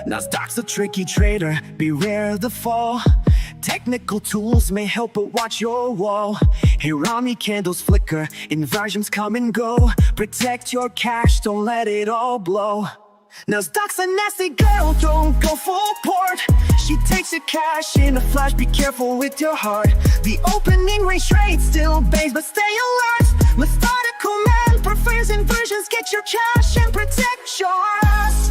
Nasdaq's a tricky trader, beware the fall. Technical tools may help, but watch your wall. Hirami candles flicker, inversions come and go. Protect your cash, don't let it all blow. Nasdaq's a nasty girl, don't go full port. She takes your cash in a flash, be careful with your heart. The opening range trade still bangs, but stay alert. Methodical man prefers inversions, get your cash and protect yours.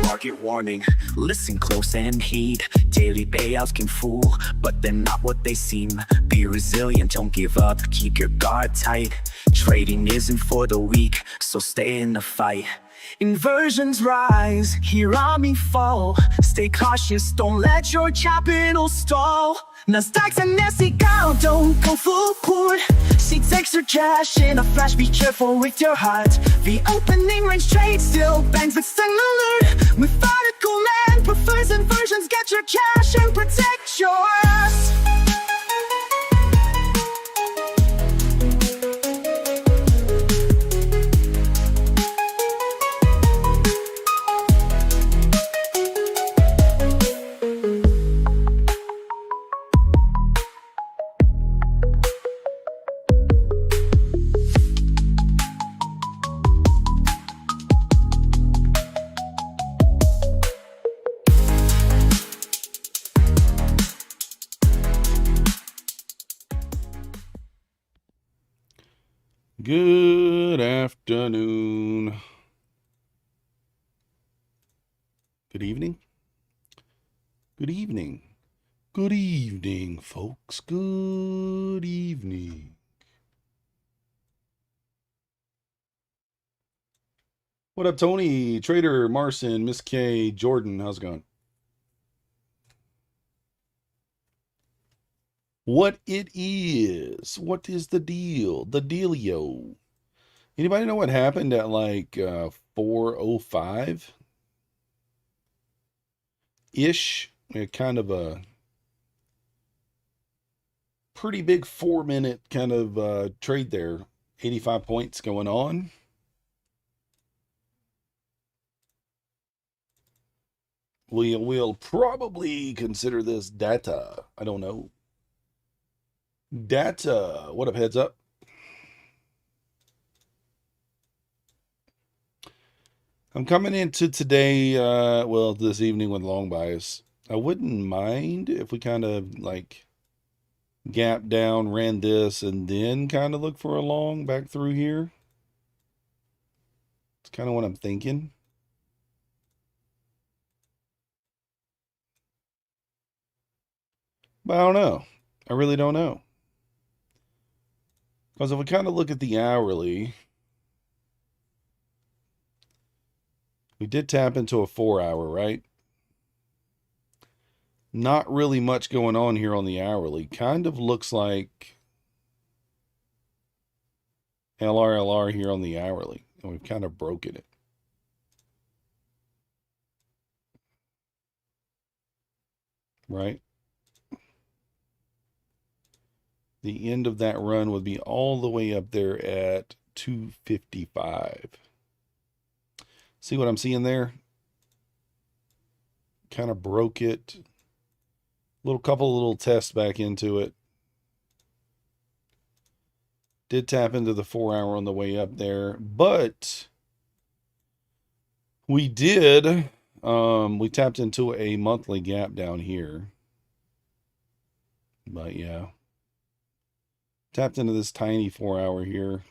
Market warning, listen close and heed. Daily payouts can fool, but they're not what they seem. Be resilient, don't give up, keep your guard tight. Trading isn't for the weak, so stay in the fight. Inversions rise, Hirami fall. Stay cautious, don't let your capital stall. Nasdaq's a nasty girl, don't go full port. She takes her cash in a flash, be careful with your heart. The opening range trade still bangs, but stay alert. Methodical man prefers inversions, get your cash and protect yours. Good afternoon. Good evening. Good evening. Good evening, folks. Good evening. What up, Tony, Trader, Marcin, Miss K, Jordan? How's it going? What it is? What is the deal? The dealio. Anybody know what happened at like 4:05 ish? We had kind of a pretty big 4-minute kind of trade there. 85 points going on. We'll probably consider this data. I don't know. Data. What up, heads up? I'm coming into today, well, this evening with long bias. I wouldn't mind if we kind of like gap down, ran this, and then kind of look for a long back through here. It's kind of what I'm thinking. But I don't know. I really don't know. Because if we kind of look at the hourly, we did tap into a 4-hour, right? Not really much going on here on the hourly. Kind of looks like LR here on the hourly. And we've kind of broken it. Right? The end of that run would be all the way up there at 255. See what I'm seeing there? Kind of broke it. Couple little tests back into it. Did tap into the 4-hour on the way up there, but we did. We tapped into a monthly gap down here. But yeah. Tapped into this tiny 4-hour here.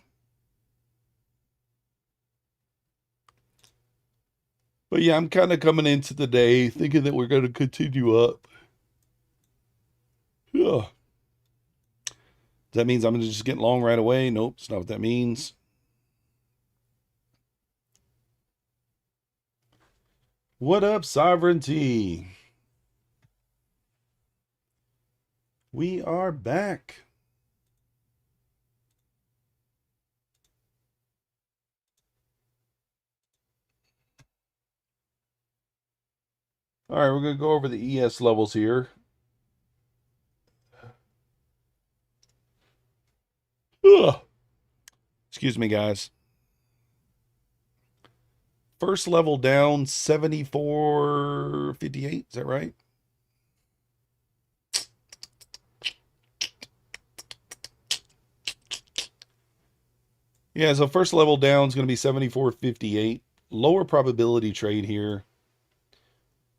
But yeah, I'm kind of coming into the day thinking that we're going to continue up. Yeah. That means I'm going to just get long right away? Nope, it's not what that means. What up, Sovereignty? We are back. All right, we're going to go over the ES levels here. Ugh. Excuse me, guys. First level down 74.58. Is that right? Yeah, so first level down is going to be 74.58. Lower probability trade here.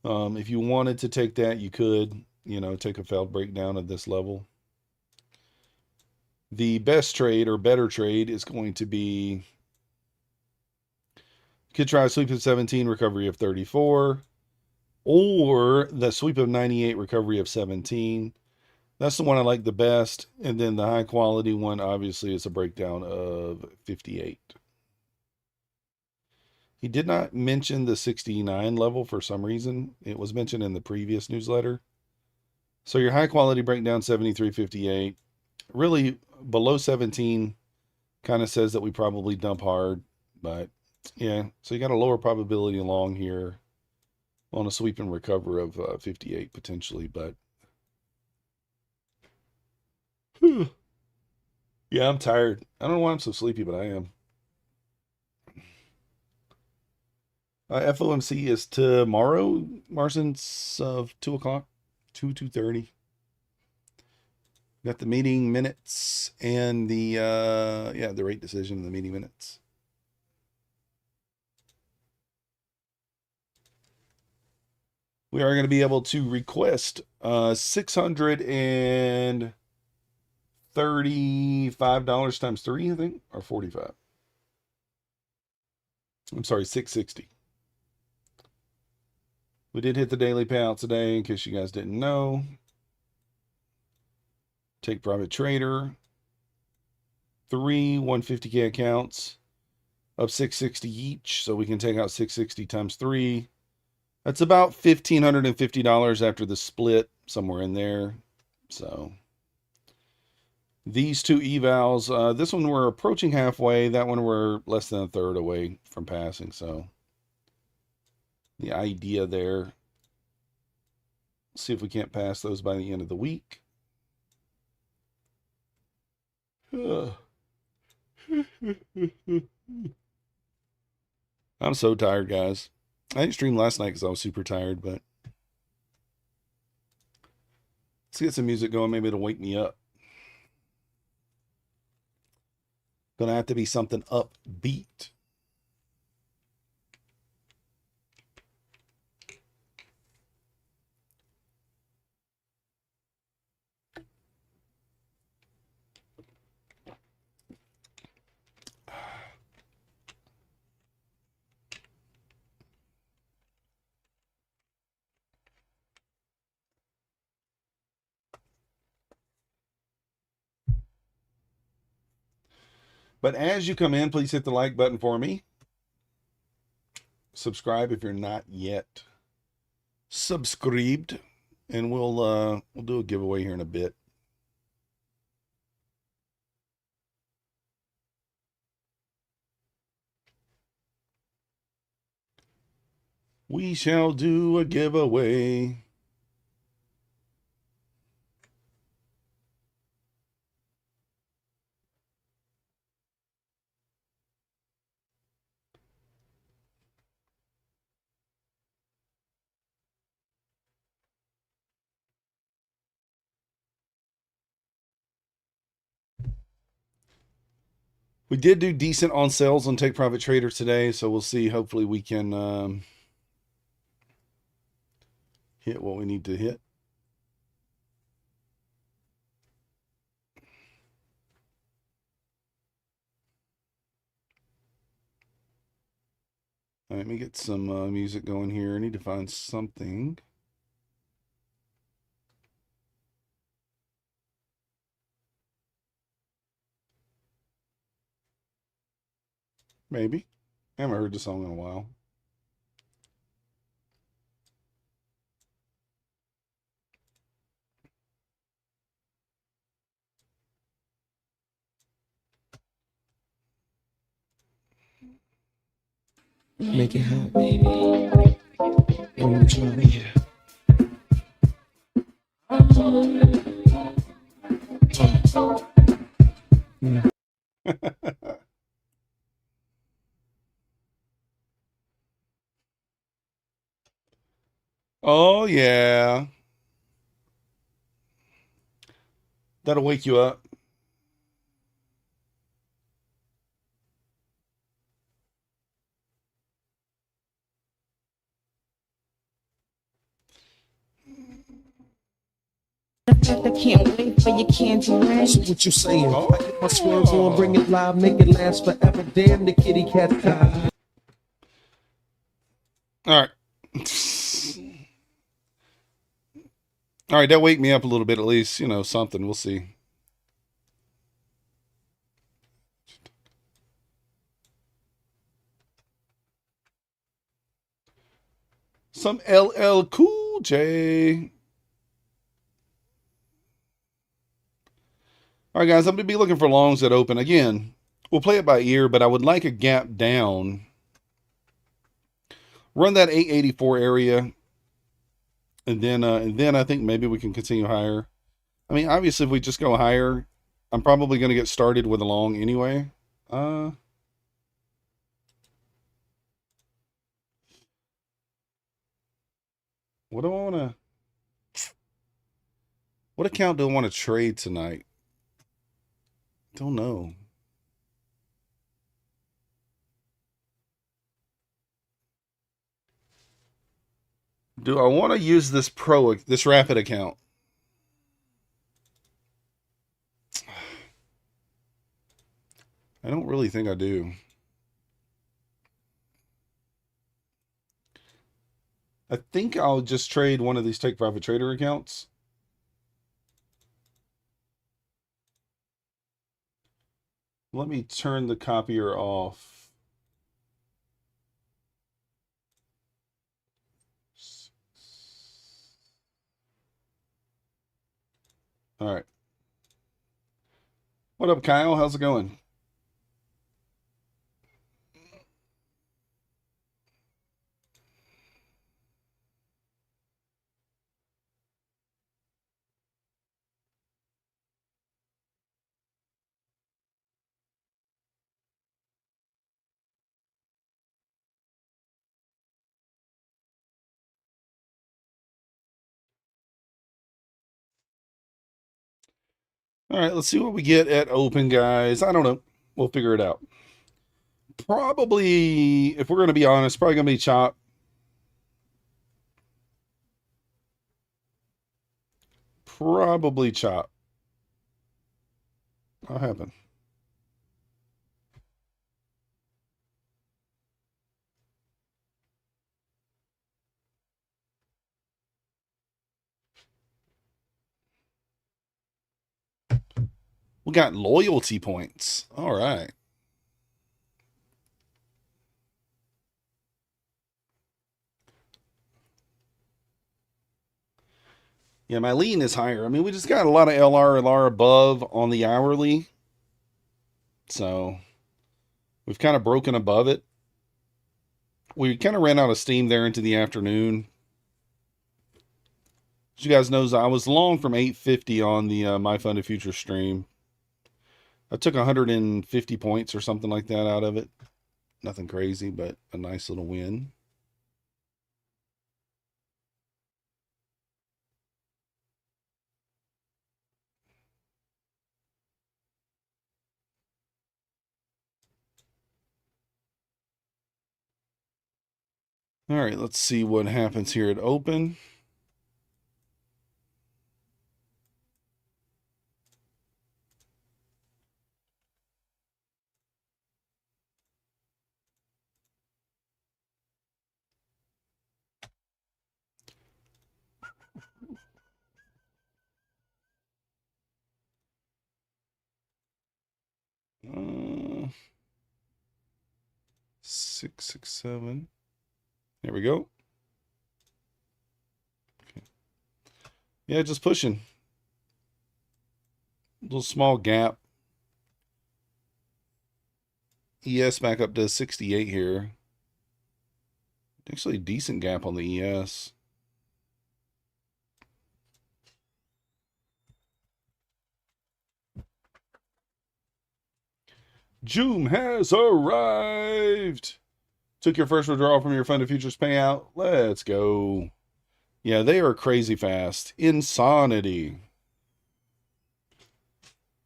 If you wanted to take that, you could, take a failed breakdown at this level. The best trade or better trade is going to be, could try a sweep of 17, recovery of 34, or the sweep of 98, recovery of 17. That's the one I like the best. And then the high quality one, obviously, is a breakdown of 58. He did not mention the 69 level for some reason. It was mentioned in the previous newsletter. So your high quality breakdown 73.58. Really below 17 kind of says that we probably dump hard, but yeah, so you got a lower probability along here on a sweep and recover of 58 potentially, but yeah, I'm tired. I don't know why I'm so sleepy, but I am. FOMC is tomorrow, Marston's of 2 o'clock, 2:30. Got the meeting minutes and the the rate decision in the meeting minutes. We are going to be able to request $635 times 3, I think, or 45. I'm sorry, 660. We did hit the daily payout today, in case you guys didn't know. Take private trader. 3 150K accounts of 660 each. So we can take out 660 times 3. That's about $1,550 after the split, somewhere in there. So these two evals, this one we're approaching halfway. That one we're less than a third away from passing. So the idea there, see if we can't pass those by the end of the week. I'm so tired, guys. I didn't stream last night because I was super tired, but let's get some music going. Maybe it'll wake me up. Gonna have to be something upbeat. But as you come in, please hit the like button for me. Subscribe if you're not yet subscribed, and we'll do a giveaway here in a bit. We shall do a giveaway. We did do decent on sales on Take Private Trader today, so we'll see. Hopefully we can hit what we need to hit. All right, let me get some music going here. I need to find something. Maybe. I haven't heard the song in a while. Make it hot, baby. You wanna try me? Yeah. Oh, yeah. That'll wake you up. I can't wait for your candy rain. So what you saying? I get my swerve on, bring it live, make it last forever. Damn the kitty cat time. All right. All right, that wake me up a little bit at least. You know, something. We'll see. Some LL Cool J. All right, guys, I'm going to be looking for longs that open. Again, we'll play it by ear, but I would like a gap down. Run that 884 area. And then I think maybe we can continue higher. I mean, obviously, if we just go higher, I'm probably going to get started with a long anyway. What do I want to... What account do I want to trade tonight? Don't know. Do I want to use this rapid account? I don't really think I do. I think I'll just trade one of these Take Profit Trader accounts. Let me turn the copier off. All right. What up, Kyle? How's it going? All right, let's see what we get at open, guys. I don't know. We'll figure it out. Probably, if we're going to be honest, probably going to be chop. Probably chop. What happened? We got loyalty points. All right. Yeah, my lean is higher. I mean, we just got a lot of LR above on the hourly. So we've kind of broken above it. We kind of ran out of steam there into the afternoon. As you guys know, I was long from 850 on the My Funded Future stream. I took 150 points or something like that out of it. Nothing crazy, but a nice little win. All right, let's see what happens here at open. Uh, 667. There we go. Okay. Yeah, just pushing. Little small gap. ES back up to 68 here. Actually, a decent gap on the ES. Joom has arrived. Took your first withdrawal from your funded futures payout. Let's go. Yeah, they are crazy fast. Insanity.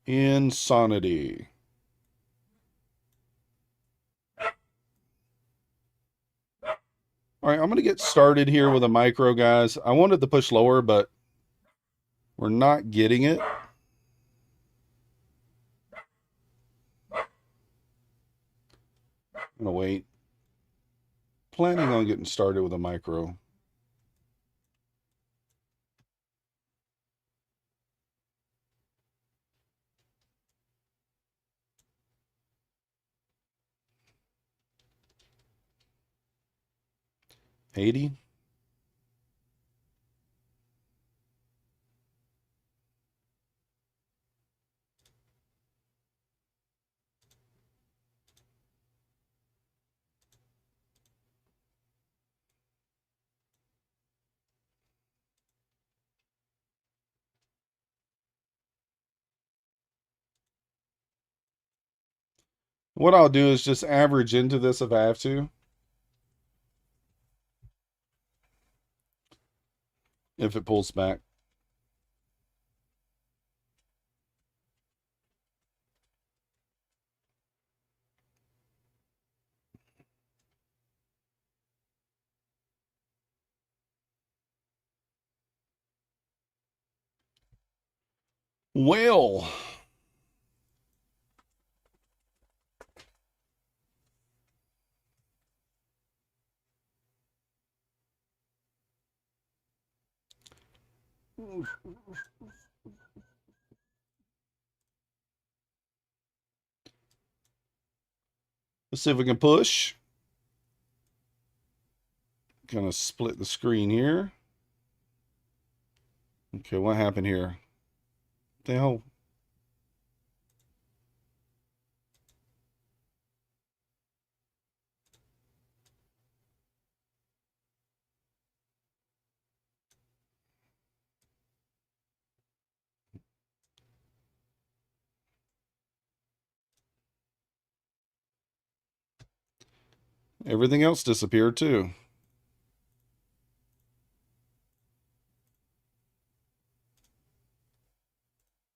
Insanity. All right, I'm going to get started here with a micro, guys. I wanted to push lower, but we're not getting it. I'm going to wait. Planning on getting started with a micro. Haiti. What I'll do is just average into this if I have to. If it pulls back. Well, let's see if we can push. Gonna split the screen here. Okay, what happened here? What the hell? Everything else disappeared too.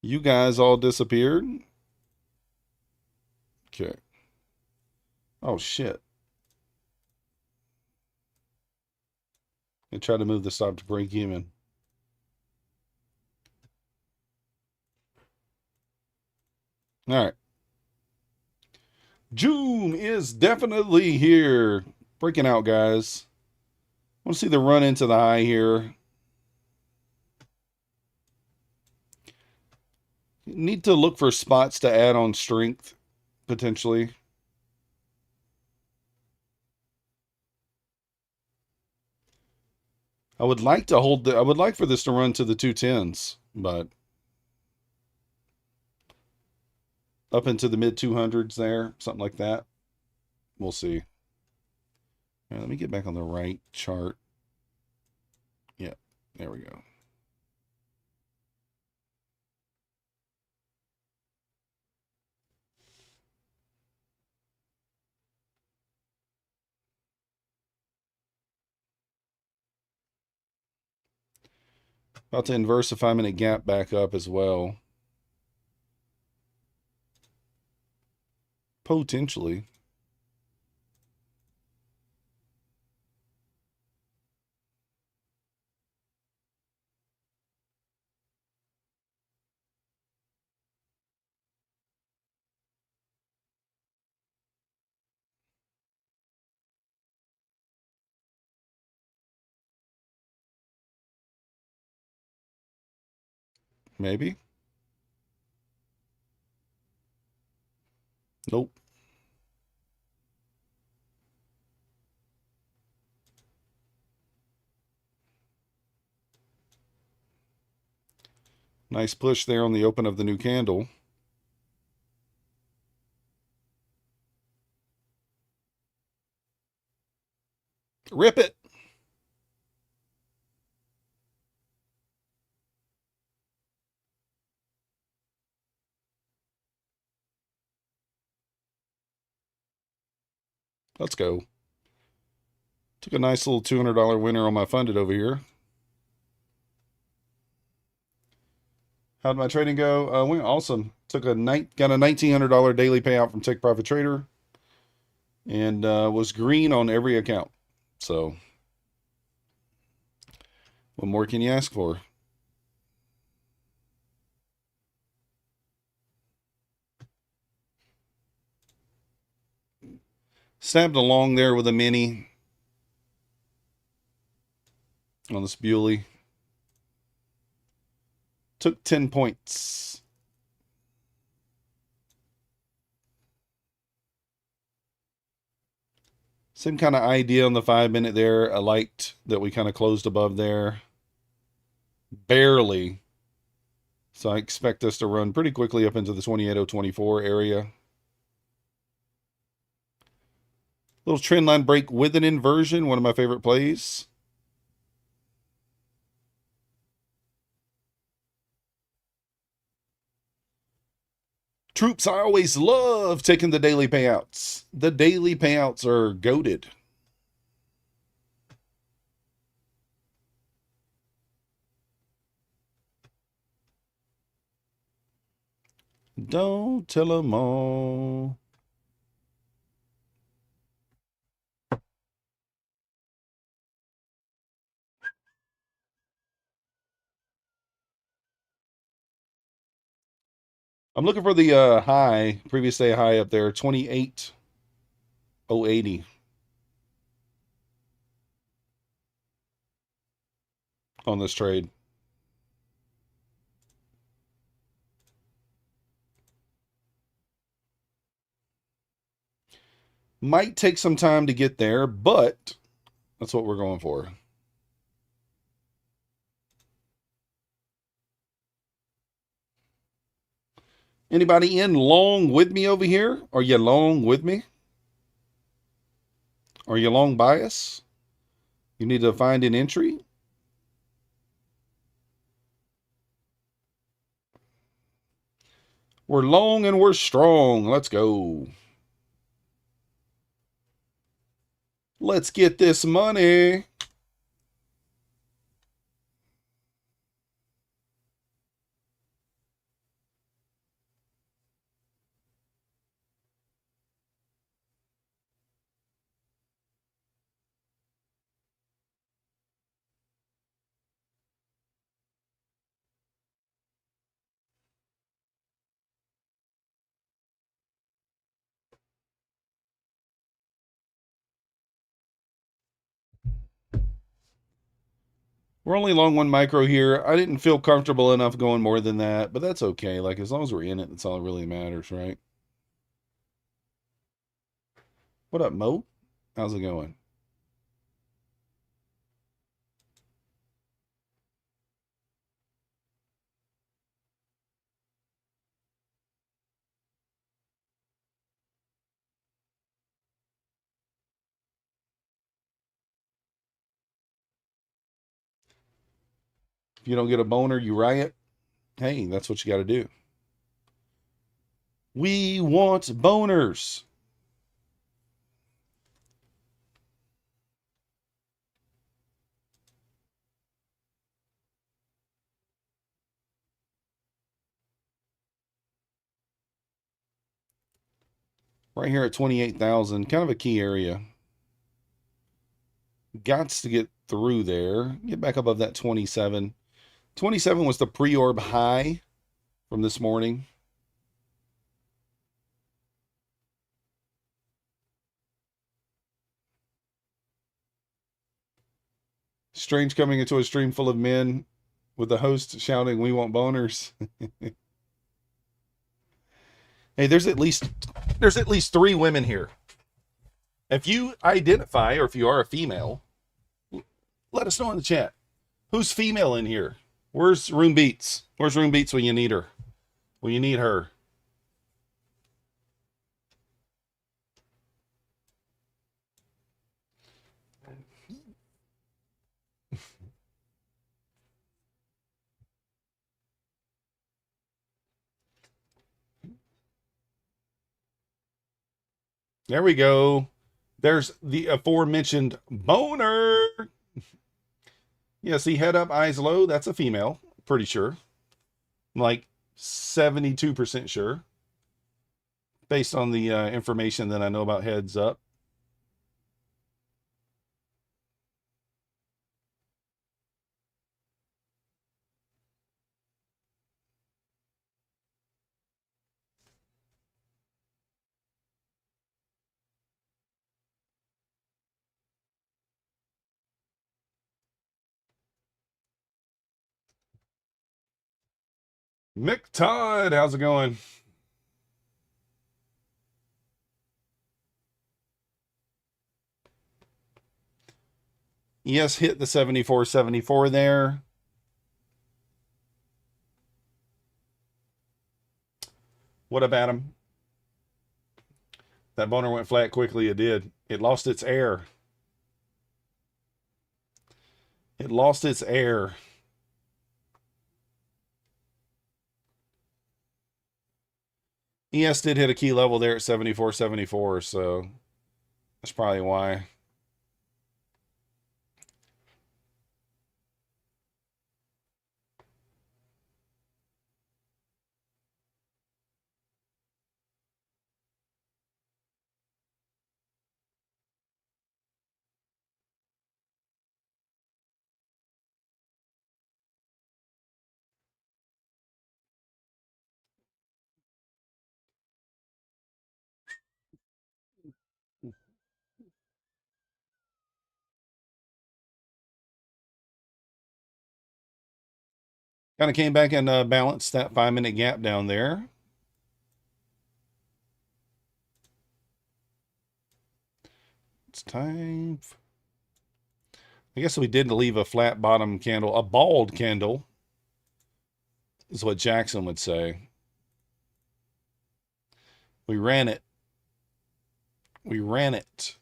You guys all disappeared? Okay. Oh, shit. I tried to move the stop to break even. All right. Joom is definitely here. Breaking out, guys. I want to see the run into the high here. Need to look for spots to add on strength, potentially. I would like to hold I would like for this to run to the 210s, but up into the mid 200s there, something like that. We'll see. All right, let me get back on the right chart. Yeah, there we go. About to inverse a 5-minute gap back up as well. Potentially. Maybe. Nope. Nice push there on the open of the new candle. Rip it. Let's go. Took a nice little $200 winner on my funded over here. How'd my trading go? Went awesome. Got a $1,900 daily payout from Take Profit Trader, and was green on every account. So, what more can you ask for? Snapped along there with a mini on this Bewley. Took 10 points. Same kind of idea on the 5-minute there. I liked that we kind of closed above there. Barely. So I expect us to run pretty quickly up into the 28.024 area. Little trend line break with an inversion. One of my favorite plays. Troops, I always love taking the daily payouts. The daily payouts are goated. Don't tell them all. I'm looking for the high, previous day high up there, 28.080 on this trade. Might take some time to get there, but that's what we're going for. Anybody in long with me over here? Are you long with me? Are you long bias? You need to find an entry. We're long and we're strong. Let's go. Let's get this money. We're only long one micro here. I didn't feel comfortable enough going more than that, but that's okay. Like, as long as we're in it, that's all that really matters, right? What up, Mo? How's it going? If you don't get a boner, you riot. Hey, that's what you got to do. We want boners. Right here at 28,000, kind of a key area. Gots to get through there. Get back above that 27. 27 was the pre-orb high from this morning. Strange coming into a stream full of men with the host shouting, "We want boners." Hey, there's at least 3 women here. If you identify, or if you are a female, let us know in the chat. Who's female in here? Where's Room Beats? Where's Room Beats when you need her? When you need her? There we go. There's the aforementioned boner. Yeah, see, head up, eyes low. That's a female. Pretty sure. I'm like 72% sure. Based on the information that I know about heads up. Mick Todd, how's it going? Yes, hit the 74.74 there. What up, Adam? That boner went flat quickly. It did. It lost its air. It lost its air. ES did hit a key level there at 74.74, so that's probably why. Kind of came back and balanced that 5-minute gap down there. It's time. I guess we did leave a flat bottom candle, a bald candle, is what Jackson would say. We ran it. We ran it.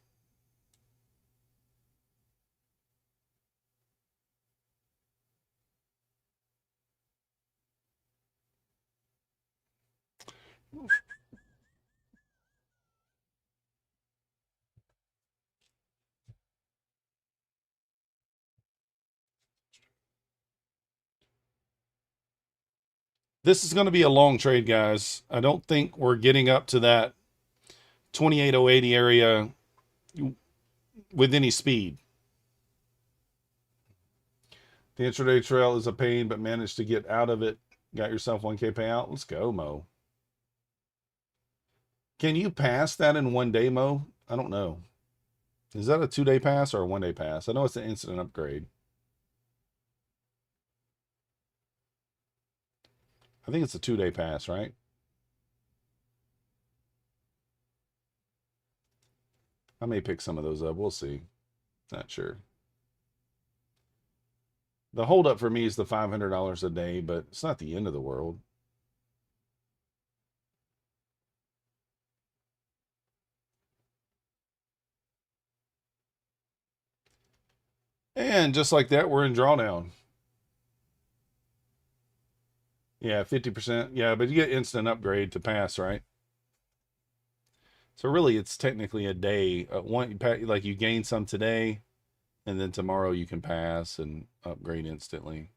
This is going to be a long trade, guys. I don't think we're getting up to that 28.080 area with any speed. The intraday trail is a pain, but managed to get out of it. Got yourself 1K payout. Let's go, Mo. Can you pass that in 1 day, Mo? I don't know. Is that a 2-day pass or a 1 day pass? I know it's an instant upgrade. I think it's a 2-day pass, right? I may pick some of those up. We'll see. Not sure. The holdup for me is the $500 a day, but it's not the end of the world. And just like that, we're in drawdown. Yeah, 50%. Yeah, but you get instant upgrade to pass, right? So really, it's technically a day. Like you gain some today, and then tomorrow you can pass and upgrade instantly.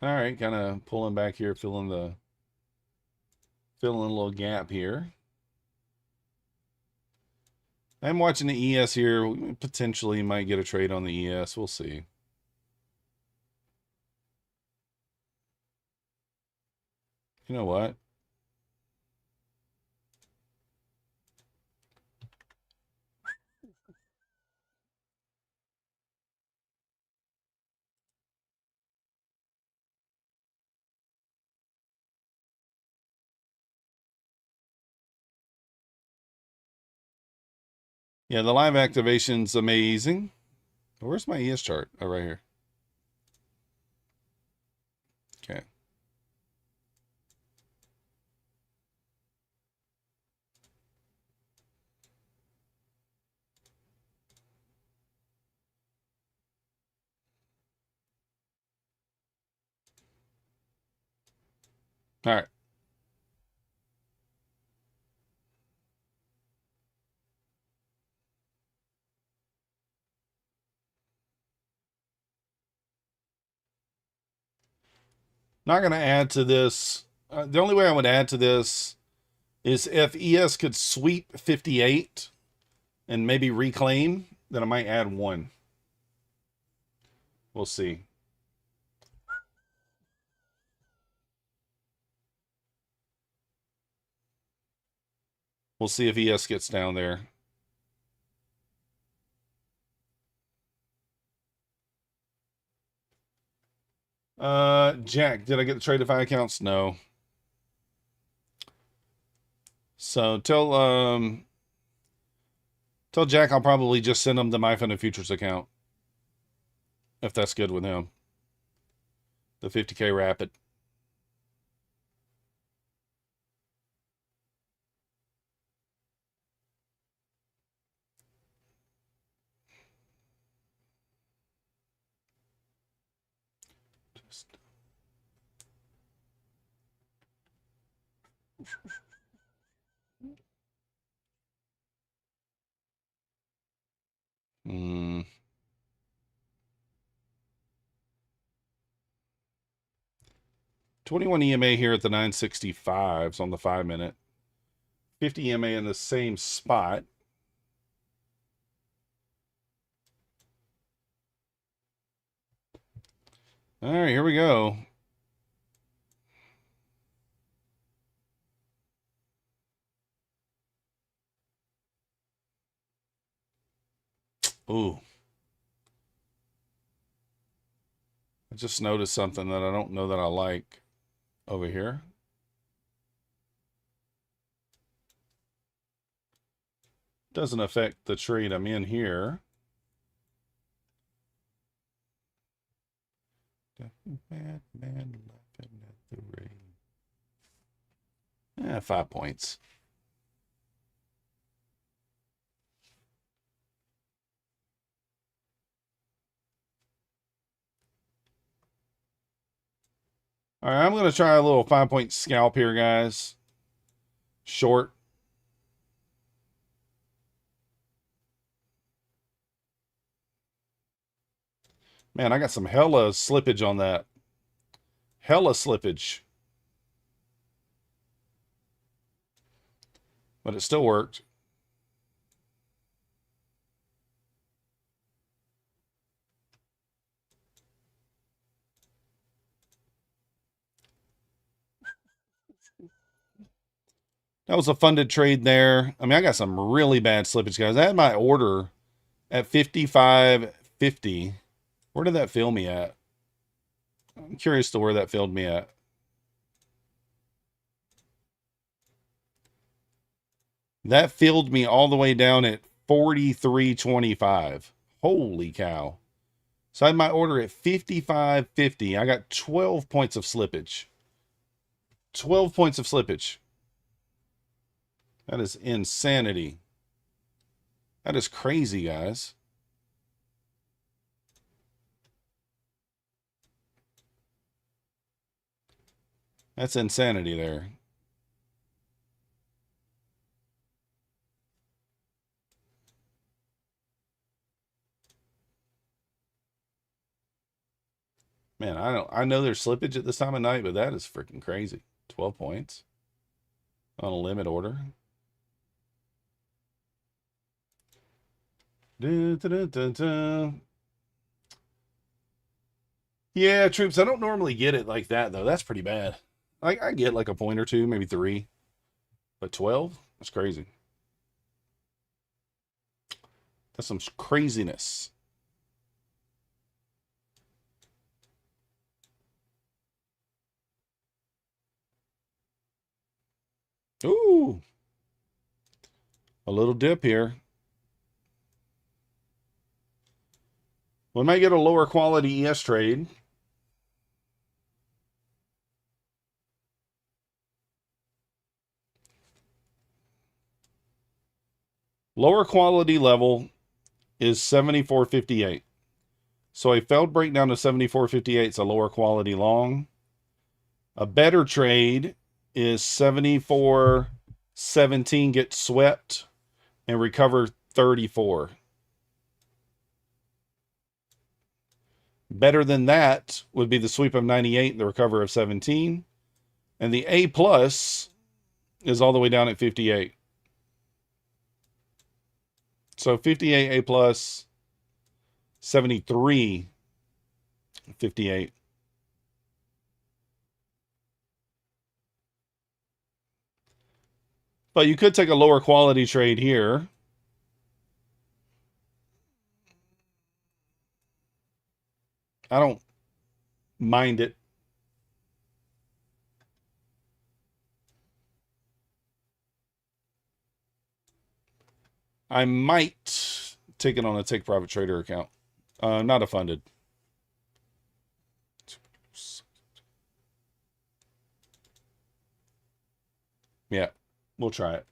All right, kind of pulling back here, filling a little gap here. I'm watching the ES here. We potentially might get a trade on the ES. We'll see. You know what? Yeah, the live activation's amazing. Where's my ES chart? Oh, right here. Okay. All right. Not going to add to this. The only way I would add to this is if ES could sweep 58 and maybe reclaim, then I might add 1. We'll see. We'll see if ES gets down there. Jack, did I get the Tradeify accounts? No. So tell Jack I'll probably just send him the My Fund and Futures account. If that's good with him. The 50K Rapid. Hmm. 21 EMA here at the 965s on the 5-minute. 50 EMA in the same spot. All right, here we go. Ooh. I just noticed something that I don't know that I like over here. Doesn't affect the trade I'm in here. Bad man laughing at the rain. 5 points. All right, I'm going to try a little 5-point scalp here, guys. Short. Man, I got some hella slippage on that. Hella slippage. But it still worked. That was a funded trade there. I mean, I got some really bad slippage, guys. I had my order at 55.50. Where did that fill me at? I'm curious to where that filled me at. That filled me all the way down at 43.25. Holy cow. So I had my order at 55.50. I got 12 points of slippage. 12 points of slippage. That is insanity. That is crazy, guys. That's insanity there. Man, I know there's slippage at this time of night, but that is freaking crazy. 12 points on a limit order. Dun, dun, dun, dun. Yeah, troops, I don't normally get it like that, though. That's pretty bad. I get like a point or two, maybe 3. But 12? That's crazy. That's some craziness. Ooh. A little dip here. We might get a lower quality ES trade. Lower quality level is 74.58. So a failed breakdown to 74.58 is a lower quality long. A better trade is 74.17, get swept and recover 34. Better than that would be the sweep of 98 and the recover of 17. And the A plus is all the way down at 58. So 58 A plus, 73 58. But you could take a lower quality trade here. I don't mind it. I might take it on a Take Profit Trader account. Not a funded. Yeah, we'll try it.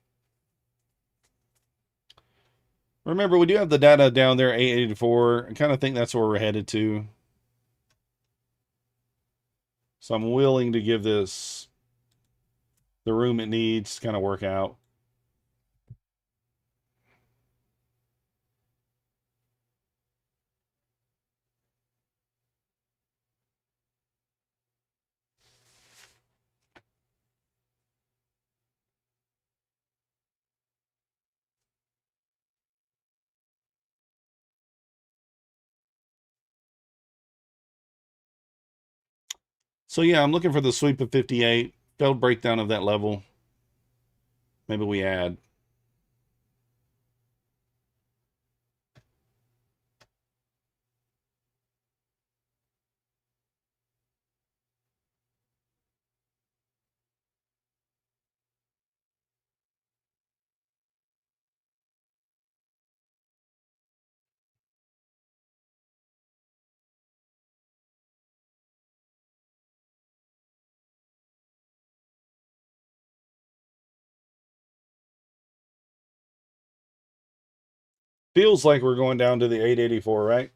Remember, we do have the data down there, 884. I kind of think that's where we're headed to. So I'm willing to give this the room it needs to kind of work out. So yeah, I'm looking for the sweep of 58. Failed breakdown of that level. Maybe we add. Feels like we're going down to the 884, right?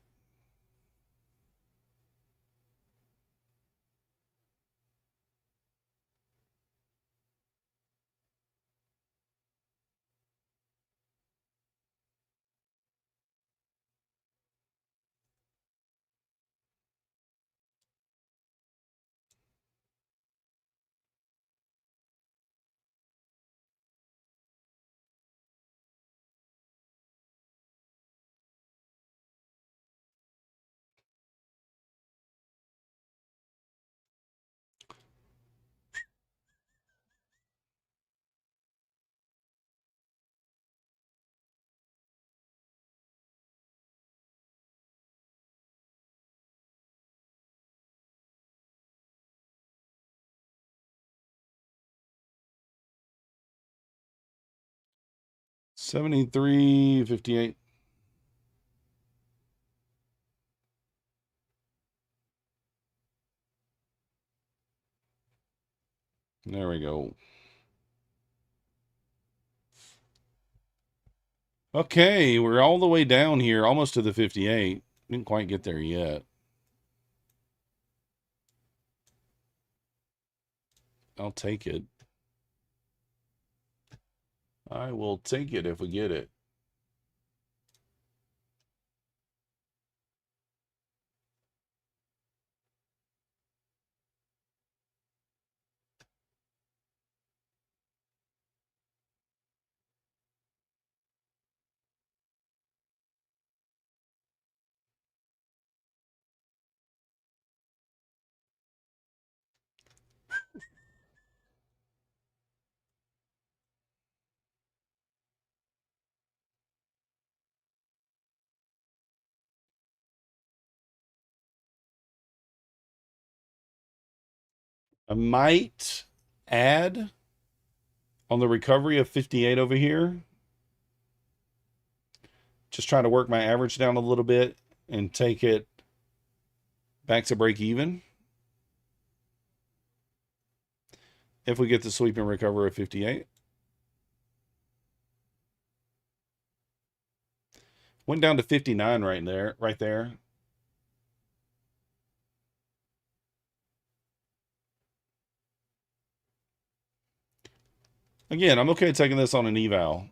$73.58. There we go. Okay, we're all the way down here, almost to the 58. Didn't quite get there yet. I'll take it. I will take it if we get it. I might add on the recovery of 58 over here. Just trying to work my average down a little bit and take it back to break even. If we get the sweep and recover of 58. Went down to 59 right there. Again, I'm okay taking this on an eval.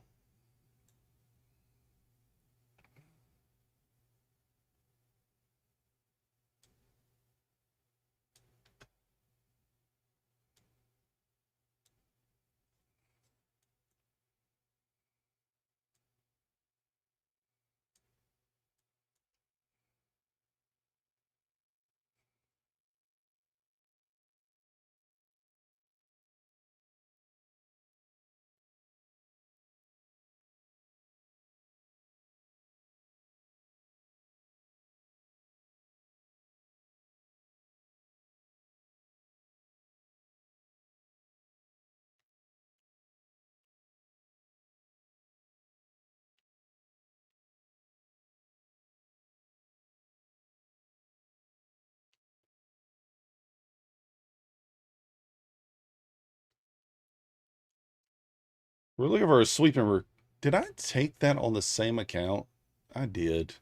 We're looking for a sweeping. Did I take that on the same account? I did.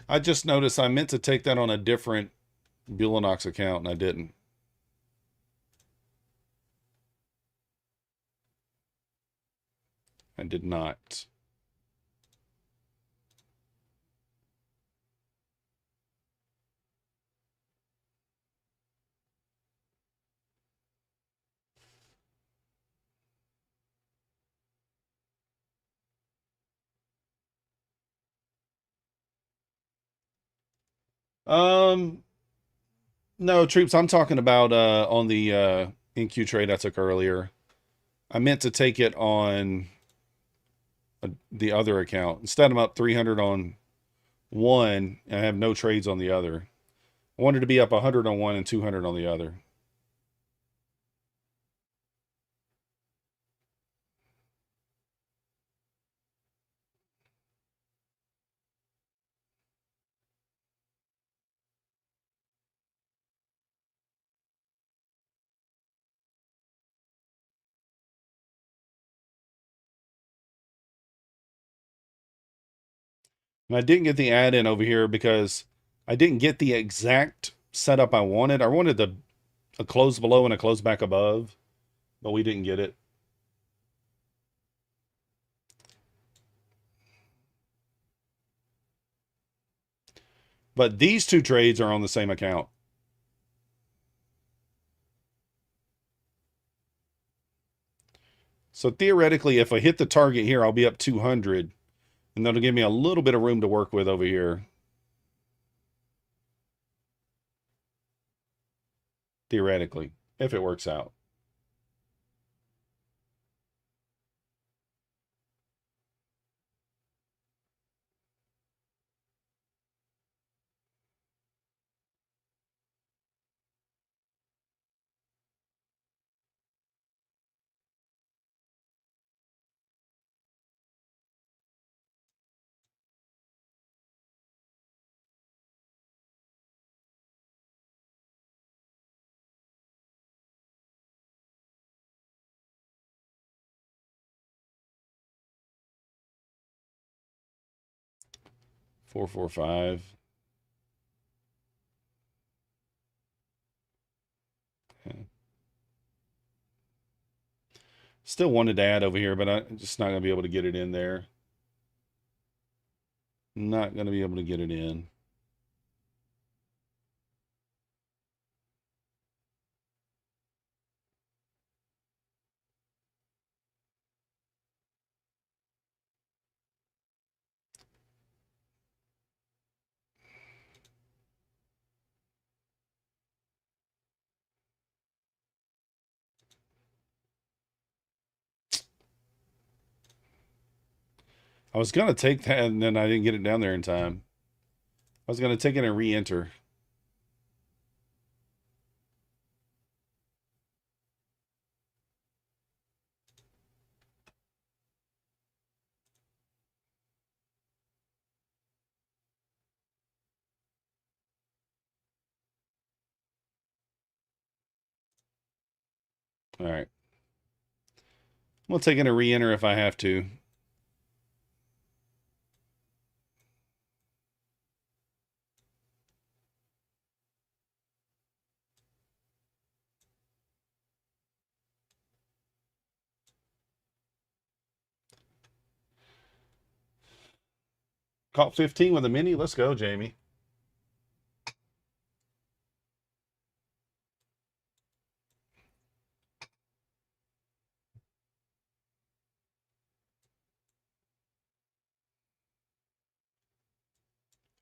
I just noticed I meant to take that on a different Bulanox account, and I didn't. I did not. No, troops, I'm talking about on the NQ trade I took earlier. I meant to take it on the other account. Instead, I'm up 300 on one, and I have no trades on the other. I wanted to be up 100 on one and 200 on the other. And I didn't get the add in over here because I didn't get the exact setup I wanted. I wanted a close below and a close back above, but we didn't get it. But these two trades are on the same account. So theoretically, if I hit the target here, I'll be up 200. And that'll give me a little bit of room to work with over here. Theoretically, if it works out. Four, 4, 5. Okay. Still wanted to add over here, but I'm just not going to be able to get it in there. Not going to be able to get it in. I was going to take that, and then I didn't get it down there in time. I was going to take it and re-enter. All right. We'll take it and re-enter if I have to. Caught 15 with a mini. Let's go, Jamie.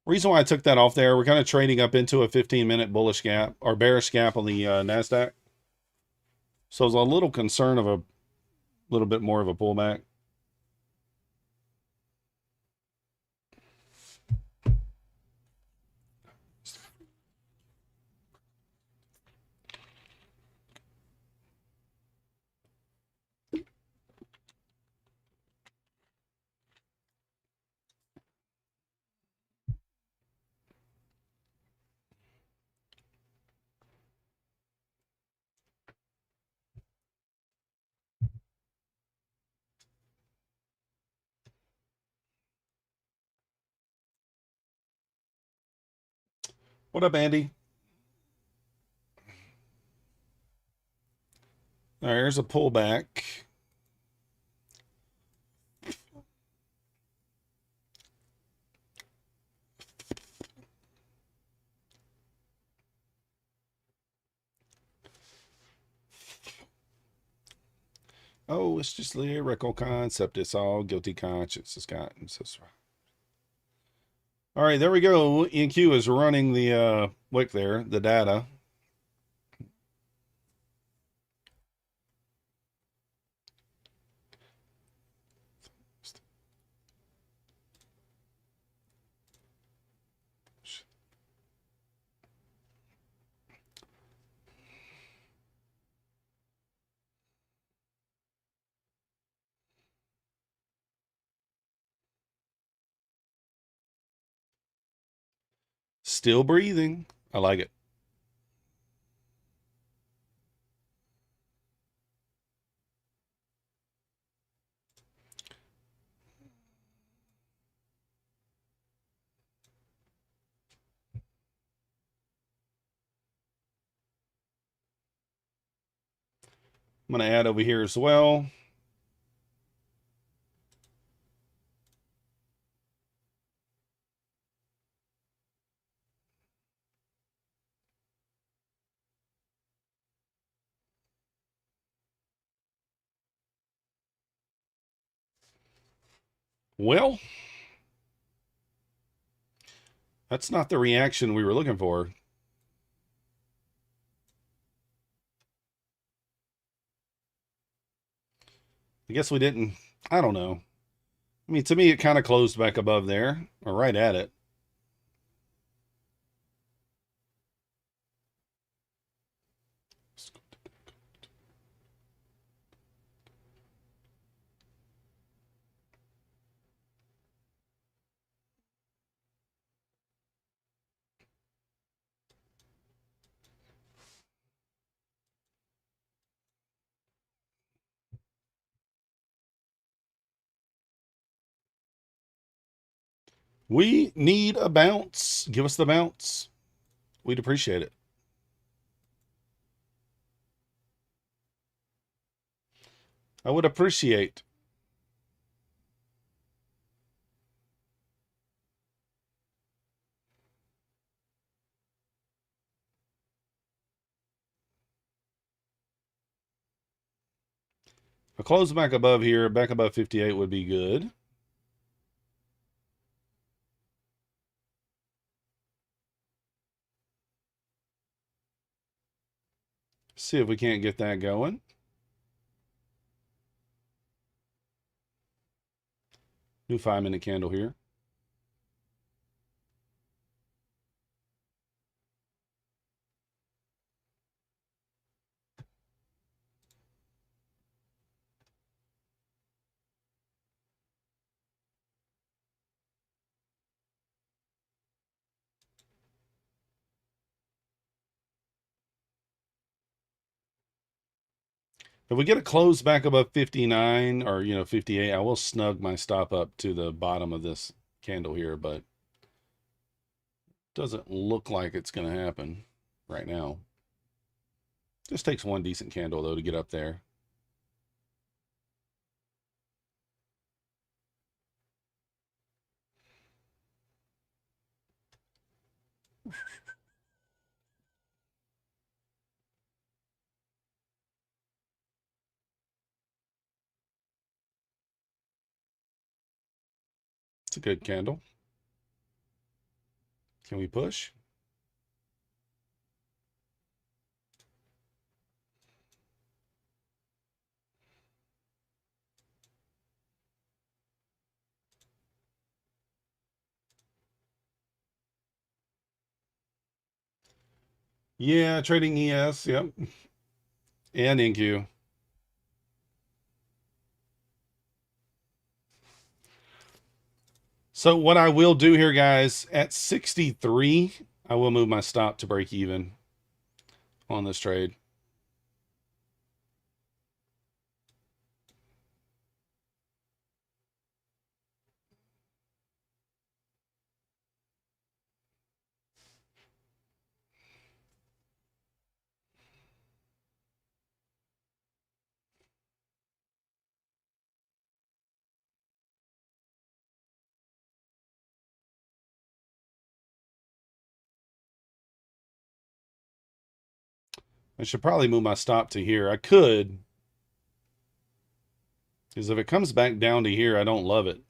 Reason why I took that off there, we're kind of trading up into a 15-minute bullish gap or bearish gap on the Nasdaq. So I was a little concerned of a little bit more of a pullback. What up, Andy? There's a pullback. Oh, it's just lyrical concept. It's all guilty conscience. It's gotten so. All right, there we go. NQ is running the wick there, the data. Still breathing. I like it. I'm going to add over here as well. Well, that's not the reaction we were looking for. I guess we didn't. I don't know. I mean, to me, it kind of closed back above there, or right at it. We need a bounce. Give us the bounce. We'd appreciate it. I would appreciate. A close back above here, back above 58 would be good. See if we can't get that going. New 5-minute candle here. If we get a close back above 59 or, 58, I will snug my stop up to the bottom of this candle here, but doesn't look like it's going to happen right now. Just takes one decent candle, though, to get up there. It's a good candle. Can we push? Yeah, trading ES, yep. And NQ. So what I will do here, guys, at 63, I will move my stop to break even on this trade. I should probably move my stop to here. I could, because if it comes back down to here, I don't love it.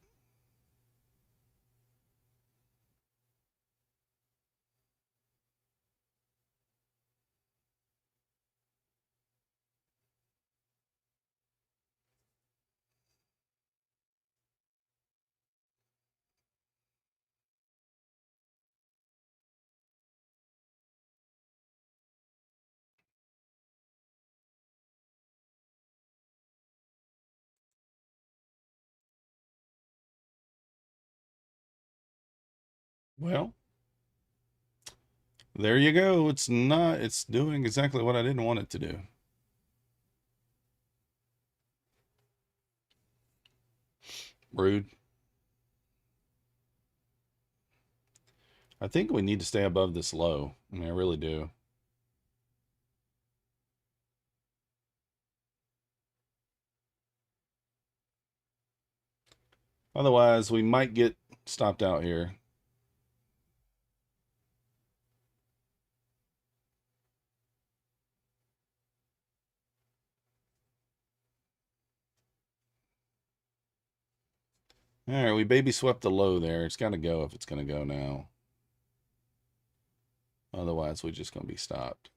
Well, there you go. It's doing exactly what I didn't want it to do. Rude. I think we need to stay above this low. I mean, I really do. Otherwise, we might get stopped out here. All right, we baby swept the low there. It's got to go if it's going to go now. Otherwise, we're just going to be stopped.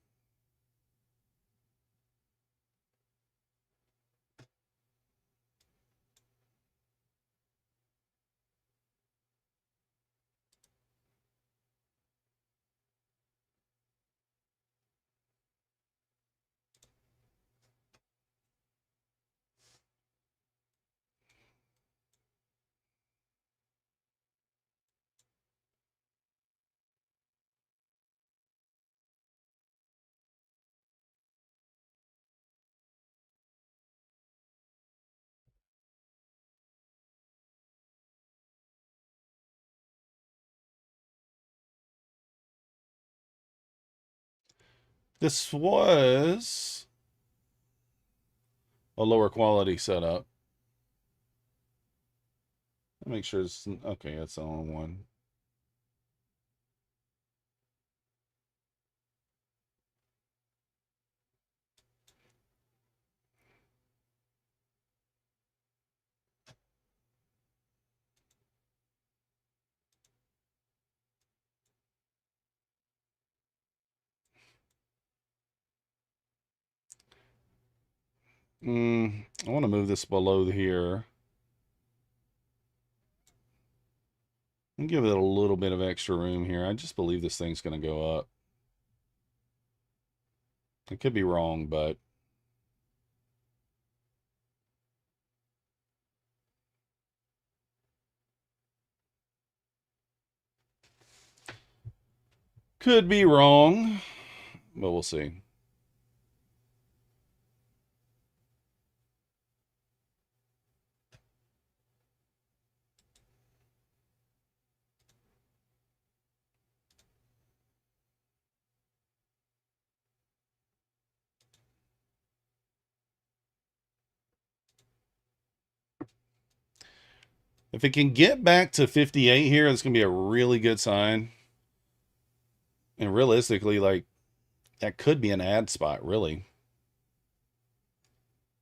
This was a lower quality setup. Make sure it's okay. That's the only one. I want to move this below here and give it a little bit of extra room here. I just believe this thing's going to go up. I could be wrong, but could be wrong, but we'll see. If it can get back to 58 here, it's going to be a really good sign. And realistically, like, that could be an ad spot, really.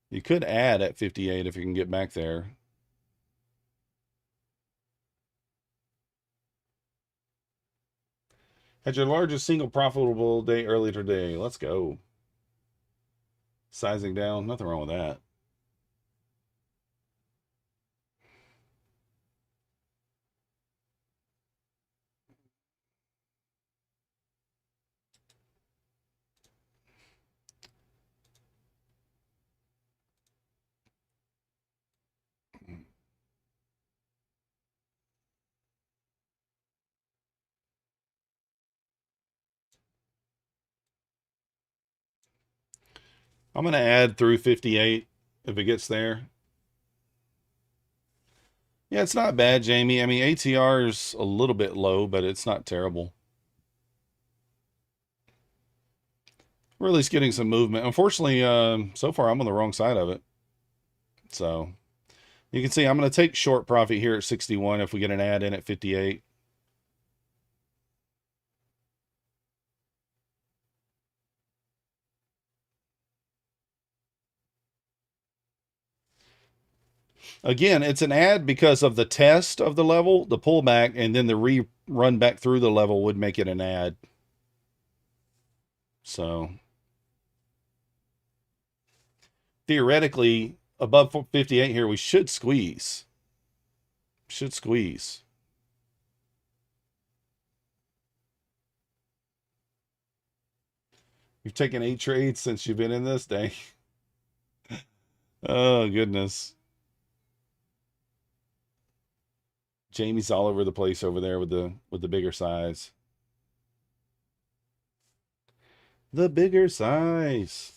You could add at 58 if you can get back there. Had your largest single profitable day earlier today. Let's go. Sizing down. Nothing wrong with that. I'm going to add through 58 if it gets there. Yeah, it's not bad, Jamie. I mean, ATR is a little bit low, but it's not terrible. We're at least getting some movement. Unfortunately, so far I'm on the wrong side of it. So you can see I'm going to take short profit here at 61 if we get an ad in at 58. Again, it's an ad because of the test of the level, the pullback, and then the rerun back through the level would make it an ad. So theoretically, above 58 here, we should squeeze. Should squeeze. You've taken 8 trades since you've been in this day. Oh, goodness. Jamie's all over the place over there with the bigger size. The bigger size.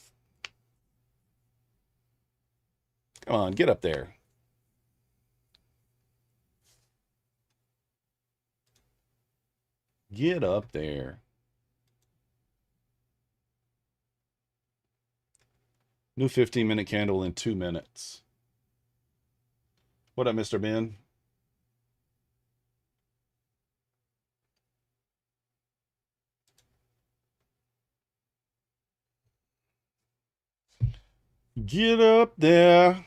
Come on, get up there. Get up there. New 15-minute candle in 2 minutes. What up, Mr. Ben? Get up there.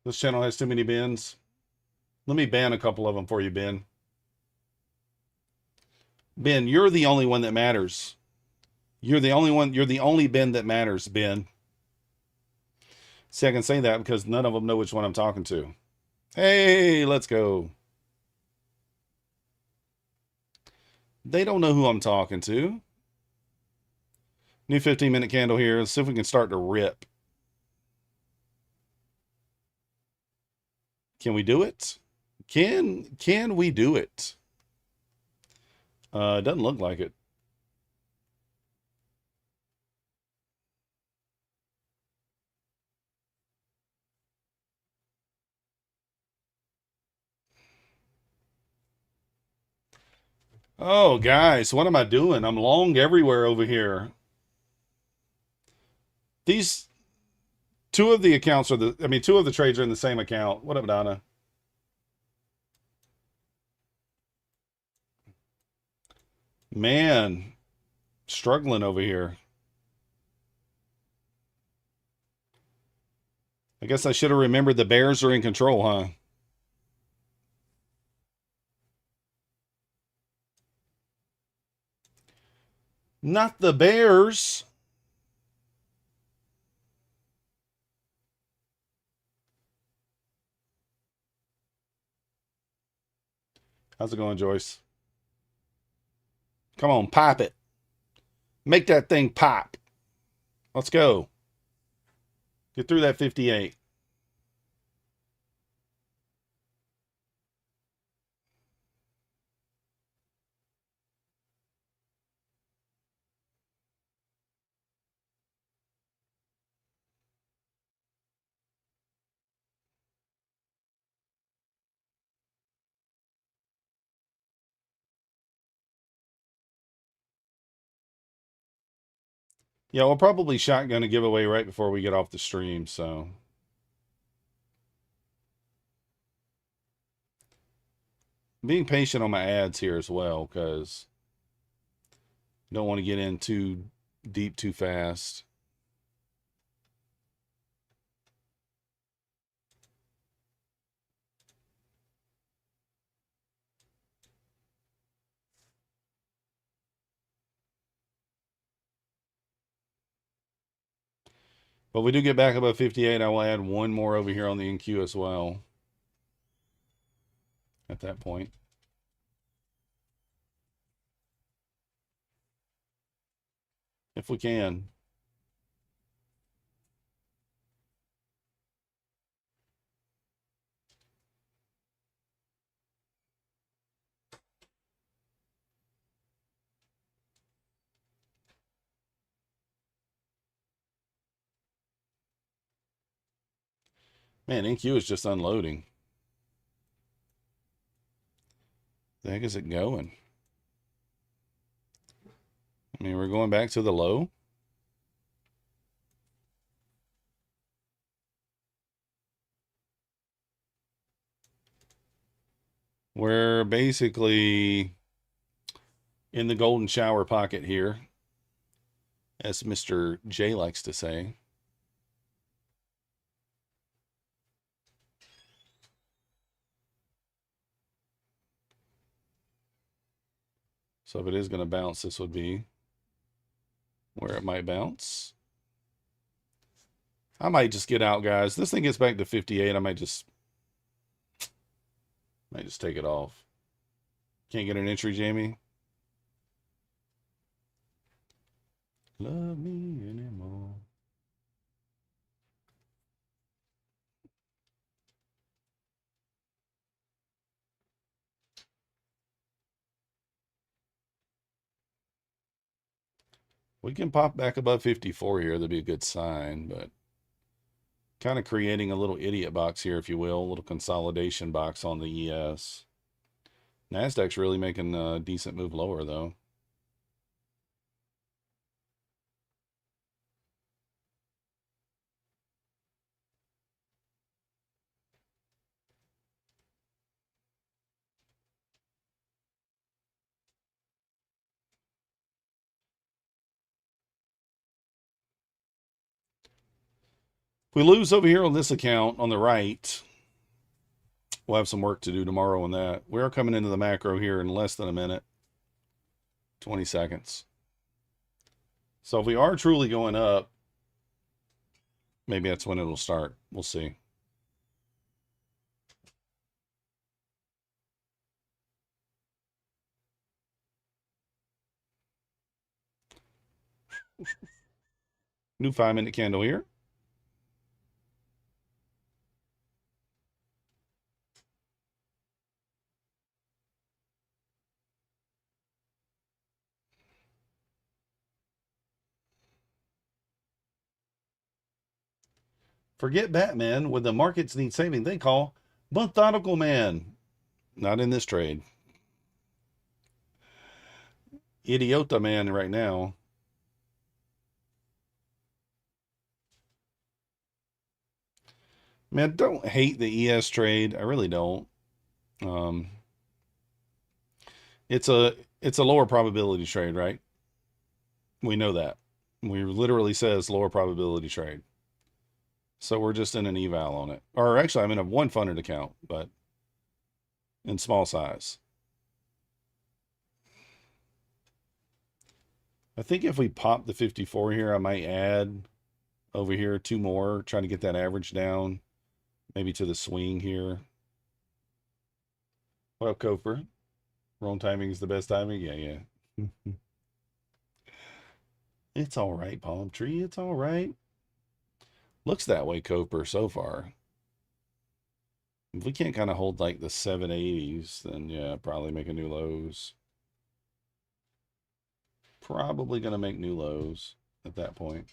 This channel has too many bins. Let me ban a couple of them for you, Ben. Ben, you're the only one that matters. You're the only one. You're the only Ben that matters, Ben. See, I can say that because none of them know which one I'm talking to. Hey, let's go. They don't know who I'm talking to. New 15-minute candle here. Let's see if we can start to rip. Can we do it? Can we do it? Doesn't look like it. Oh, guys, what am I doing? I'm long everywhere over here. These two of the accounts are two of the trades are in the same account. What up, Donna? Man, struggling over here. I guess I should have remembered the Bears are in control, huh? Not the Bears. How's it going, Joyce? Come on, pop it. Make that thing pop. Let's go. Get through that 58. Yeah, we'll probably shotgun a giveaway right before we get off the stream, so. Being patient on my ads here as well, because don't want to get in too deep too fast. But we do get back above 58. I will add one more over here on the NQ as well. At that point. If we can. Man, NQ is just unloading. The heck is it going? I mean, we're going back to the low. We're basically in the golden shower pocket here, as Mr. J likes to say. So if it is going to bounce, this would be where it might bounce. I might just get out, guys. This thing gets back to 58. I might just take it off. Can't get an entry, Jamie. Love me anymore. We can pop back above 54 here. That'd be a good sign, but kind of creating a little idiot box here, if you will, a little consolidation box on the ES. Nasdaq's really making a decent move lower, though. If we lose over here on this account on the right, we'll have some work to do tomorrow on that. We are coming into the macro here in less than a minute. 20 seconds. So if we are truly going up, maybe that's when it'll start. We'll see. New 5-minute candle here. Forget Batman. When the markets need saving, they call Methodical Man. Not in this trade. Idiota Man right now. Man, don't hate the ES trade. I really don't. It's a lower probability trade, right? We know that. We literally says lower probability trade. So we're just in an eval on it. Or actually, I'm in a one funded account, but in small size. I think if we pop the 54 here, I might add over here 2 more, trying to get that average down, maybe to the swing here. What up, Coper? Wrong timing is the best timing? Yeah. It's all right, palm tree. It's all right. Looks that way, Coper, so far. If we can't kind of hold like the 780s, then yeah, probably make a new lows. Probably going to make new lows at that point.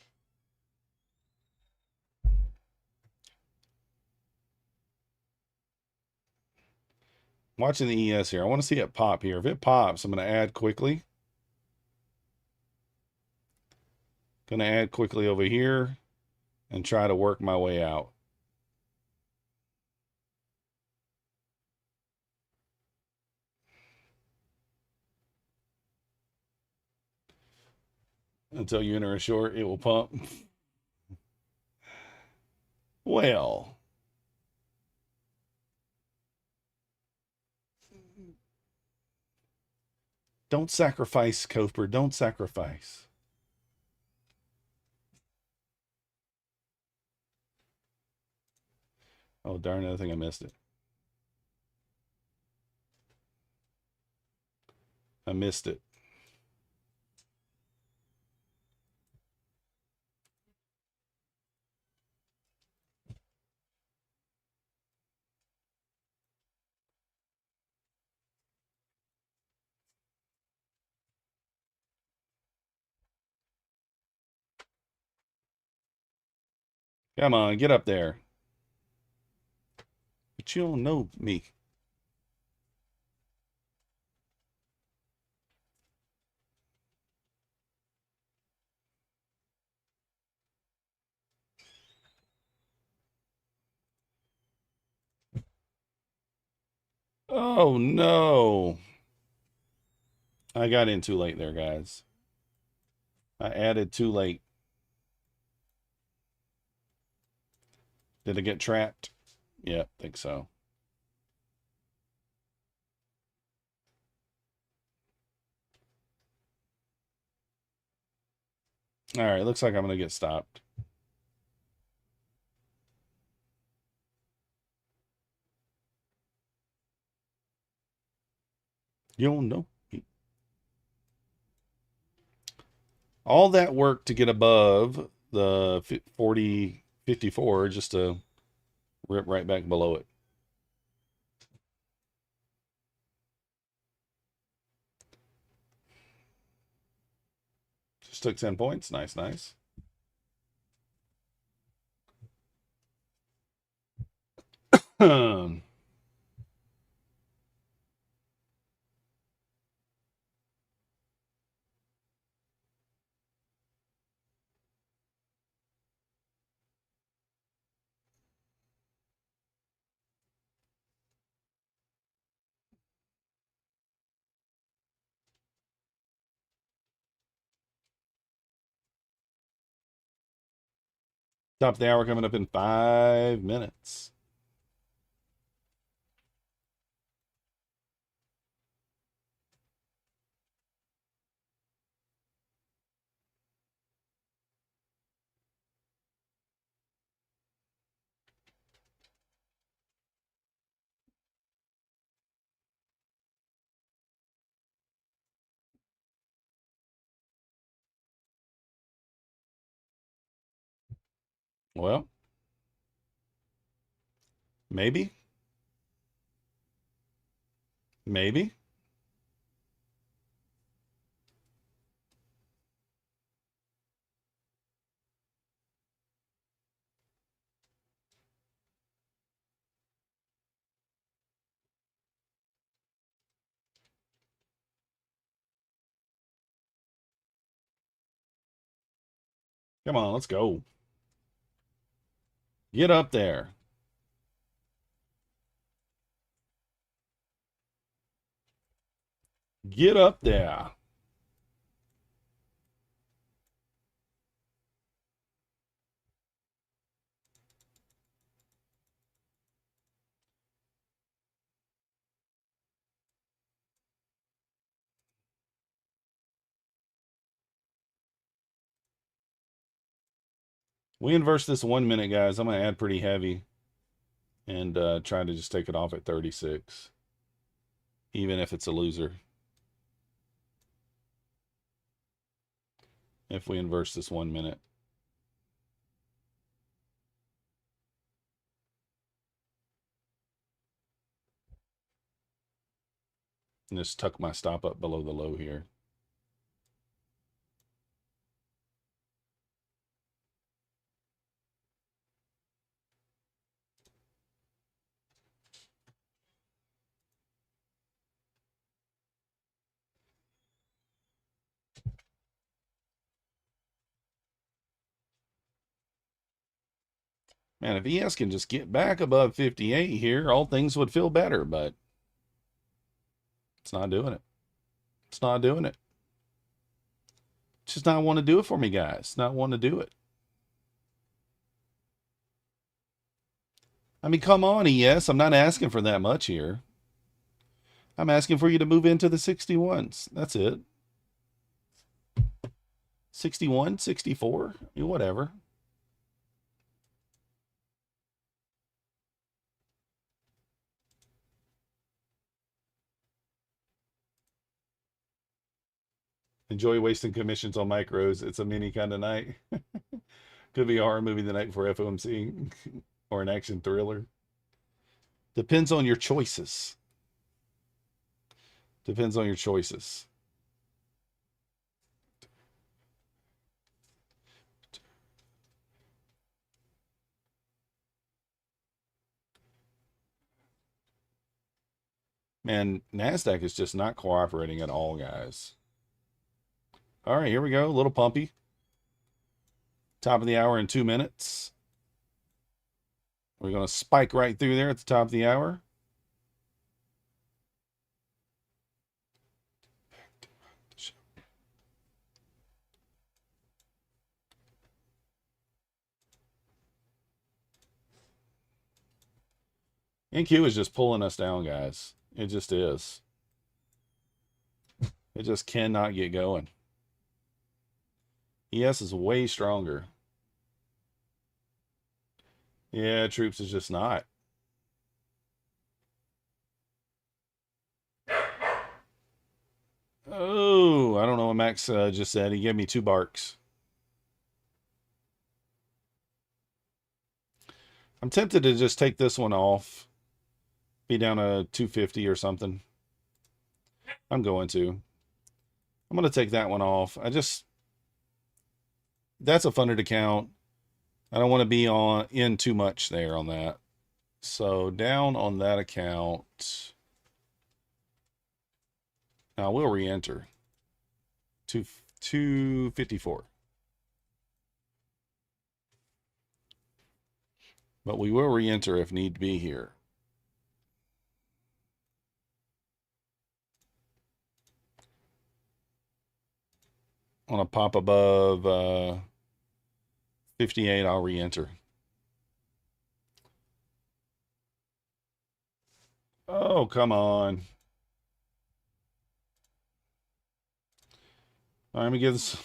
Watching the ES here. I want to see it pop here. If it pops, I'm going to add quickly. Going to add quickly over here and try to work my way out. Until you enter a short, it will pump. Well, don't sacrifice, Coper. Don't sacrifice. Oh, darn it. I think I missed it. I missed it. Come on, get up there. But you don't know me. Oh, no. I got in too late there, guys. I added too late. Did it get trapped? Yeah, I think so. All right, looks like I'm going to get stopped. You don't know. All that work to get above the 40.54 just to rip right back below it. Just took 10 points. Nice, nice. Top of the hour coming up in 5 minutes. Well, maybe. Maybe. Come on, let's go. Get up there. Get up there. We inverse this 1 minute, guys. I'm going to add pretty heavy and try to just take it off at 36, even if it's a loser. if we inverse this 1 minute. And just tuck my stop up below the low here. Man, if ES can just get back above 58 here, all things would feel better, but it's not doing it. It's not doing it. It's just not want to do it for me, guys. It's not want to do it. I mean, come on, ES. I'm not asking for that much here. I'm asking for you to move into the 61s. That's it. 61, 64, whatever. Enjoy wasting commissions on micros. It's a mini kind of night. Could be a horror movie the night before FOMC or an action thriller. Depends on your choices. Depends on your choices. Man, Nasdaq is just not cooperating at all, guys. All right, here we go. A little pumpy. Top of the hour in 2 minutes. We're going to spike right through there at the top of the hour. NQ is just pulling us down, guys. It just is. It just cannot get going. ES is way stronger. Yeah, Troops is just not. Oh, I don't know what Max just said. He gave me 2 barks. I'm tempted to just take this one off. Be down to 250 or something. I'm going to take that one off. That's a funded account. I don't want to be in too much there on that. So down on that account. Now we'll re-enter. 254. But we will re-enter if need be here. On a pop above 58, I'll re-enter. Oh, come on. All right, let me give this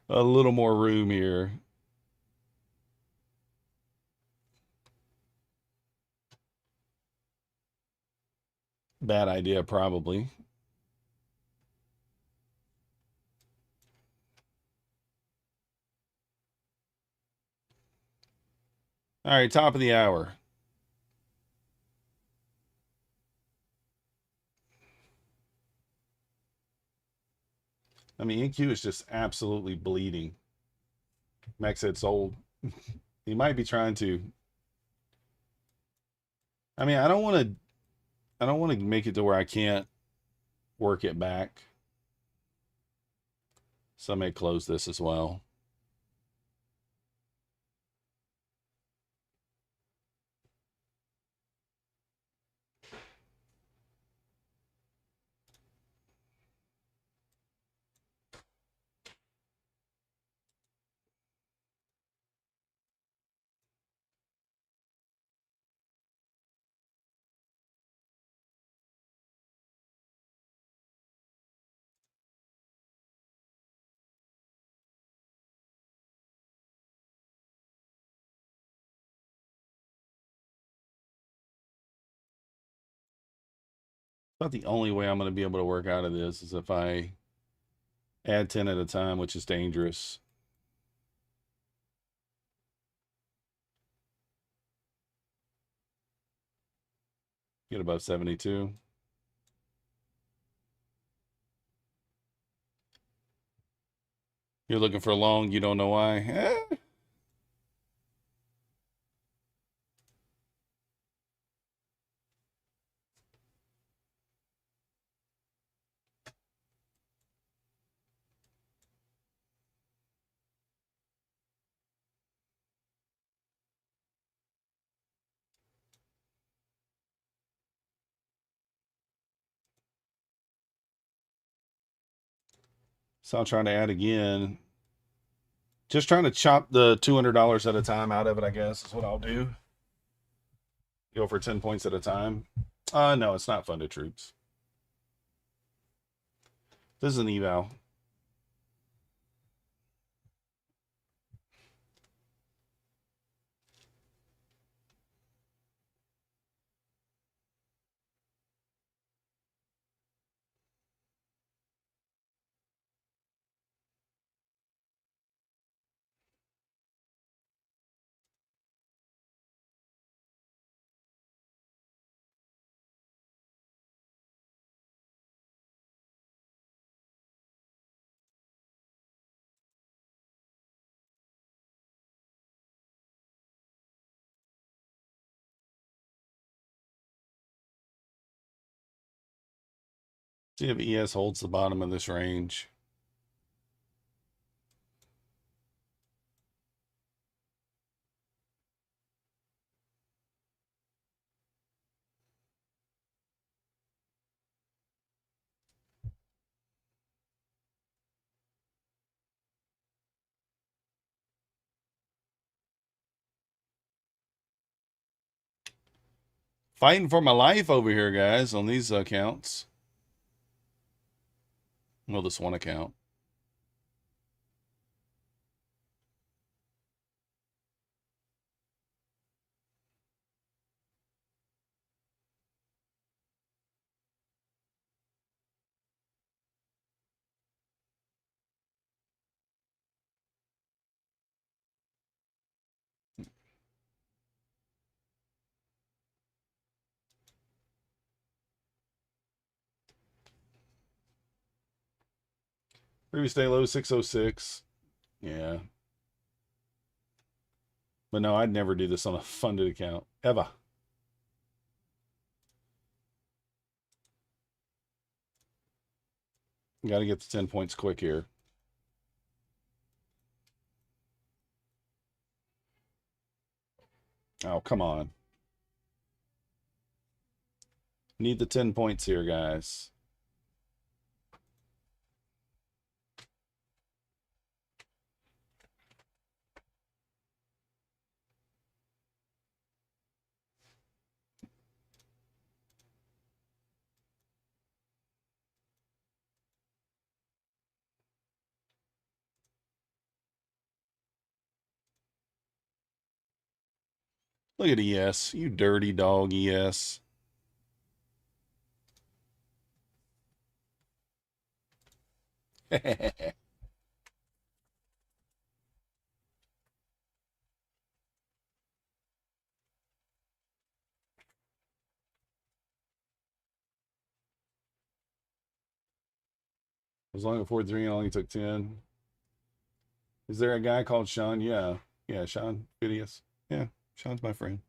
a little more room here. Bad idea, probably. All right, top of the hour. I mean, NQ is just absolutely bleeding. Max said sold. He might be trying to. I mean, I don't want to make it to where I can't work it back. So I may close this as well. About the only way I'm going to be able to work out of this is if I Add 10 at a time, which is dangerous. Get above 72. You're looking for a long, you don't know why. So I'm trying to add again. Just trying to chop the $200 at a time out of it, I guess, is what I'll do. Go for 10 points at a time. No, it's not funded troops. This is an eval. See if ES holds the bottom of this range. Fighting for my life over here, guys, on these accounts. Well, this one account. Previous day low 606. Yeah. But no, I'd never do this on a funded account. Ever. Got to get the 10 points quick here. Oh, come on. Need the 10 points here, guys. Look at ES. You dirty dog, ES. As long as 43 only took 10. Is there a guy called Sean? Yeah. Yeah, Sean Phidias. Yeah, Sean's my friend.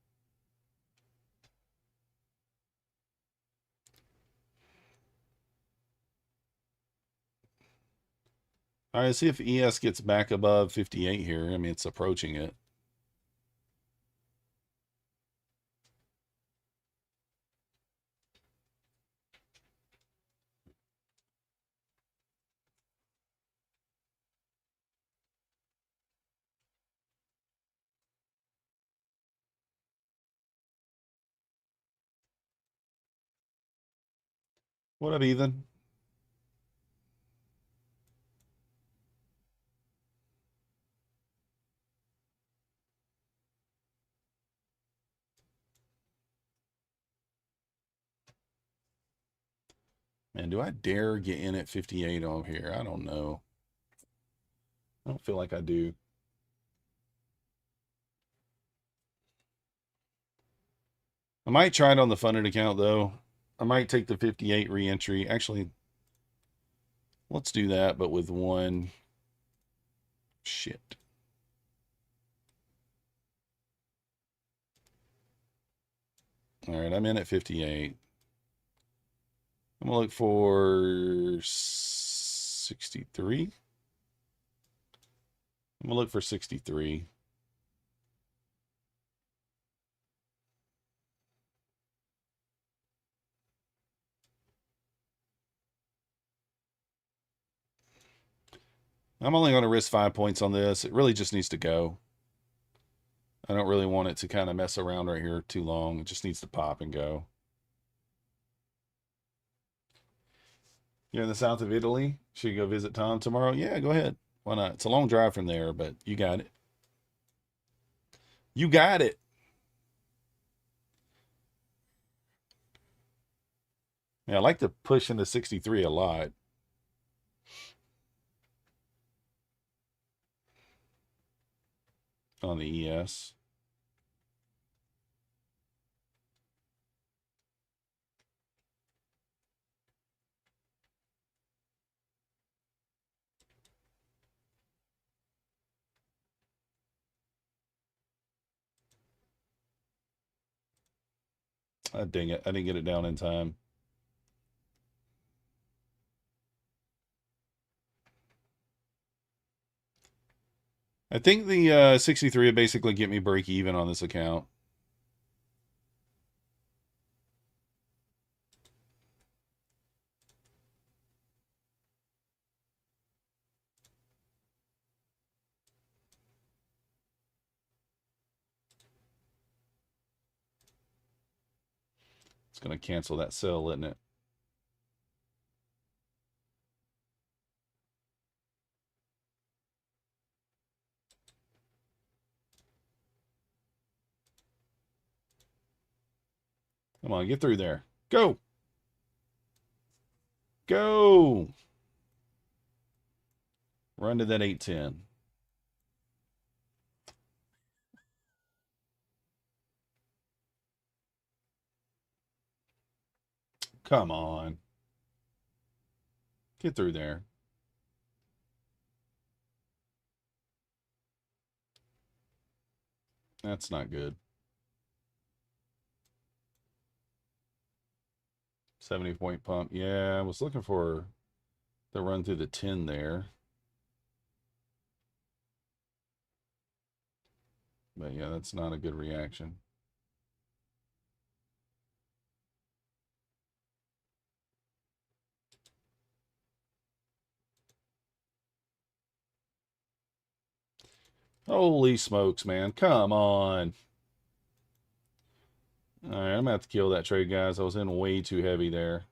All right, see if ES gets back above 58 here. I mean, it's approaching it. What up, Ethan? Man, do I dare get in at 58 over here? I don't know. I don't feel like I do. I might try it on the funded account, though. I might take the 58 re-entry. Actually, let's do that, but with one. Shit. All right, I'm in at 58. I'm going to look for 63. I'm going to look for 63. I'm only going to risk 5 points on this. It really just needs to go. I don't really want it to kind of mess around right here too long. It just needs to pop and go. You're in the south of Italy? Should you go visit Tom tomorrow? Yeah, go ahead. Why not? It's a long drive from there, but you got it. You got it. Yeah, I like to push into 63 a lot. On the ES. Ah, dang it. I didn't get it down in time. I think the 63 would basically get me break even on this account. It's going to cancel that sell, isn't it? Come on, get through there. Go. Go. Run to that 810. Come on. Get through there. That's not good. 70-point pump. Yeah, I was looking for the run through the 10 there. But yeah, that's not a good reaction. Holy smokes, man. Come on. All right, I'm going to have to kill that trade, guys. I was in way too heavy there.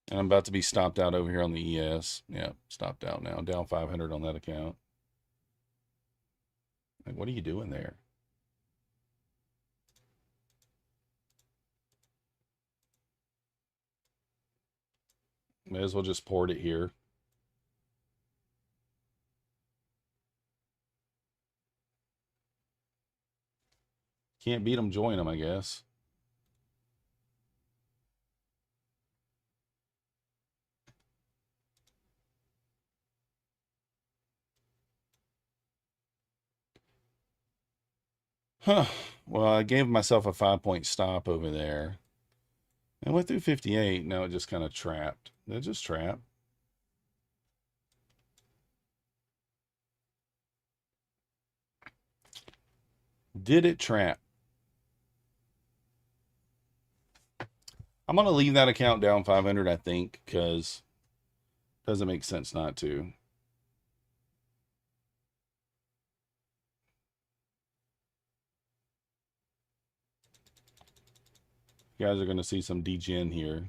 And I'm about to be stopped out over here on the ES. Yeah, stopped out now. Down 500 on that account. Like, what are you doing there? May as well just port it here. Can't beat them, join them, I guess. Huh. Well, I gave myself a 5-point stop over there. I went through 58. Now it just kind of trapped. It just trapped. Did it trap? I'm going to leave that account down 500, I think, because it doesn't make sense not to. You guys are going to see some degen here.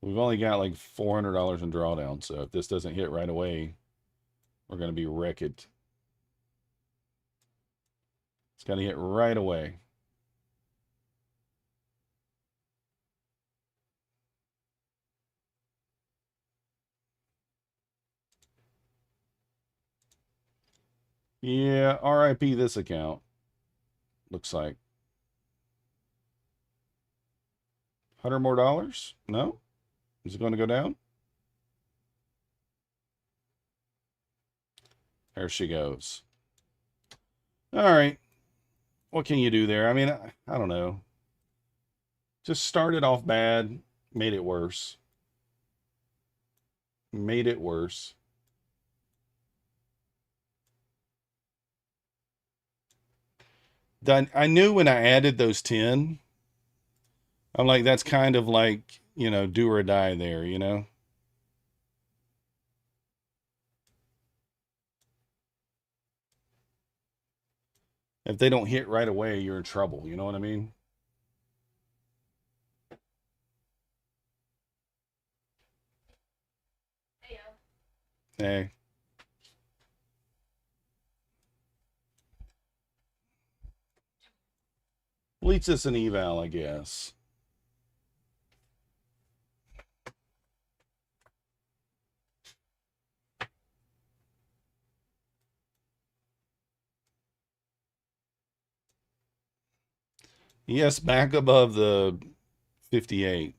We've only got like $400 in drawdown, so if this doesn't hit right away, we're going to be wrecked. It's got to hit right away. Yeah, RIP this account. Looks like. $100 more? No? Is it going to go down? There she goes. All right. What can you do there? I mean, I don't know. Just started off bad, made it worse. Made it worse. I knew when I added those 10, I'm like, that's kind of like, you know, do or die there, you know? If they don't hit right away, you're in trouble. You know what I mean? Hey. Leads us an eval, I guess. Yes, back above the 58.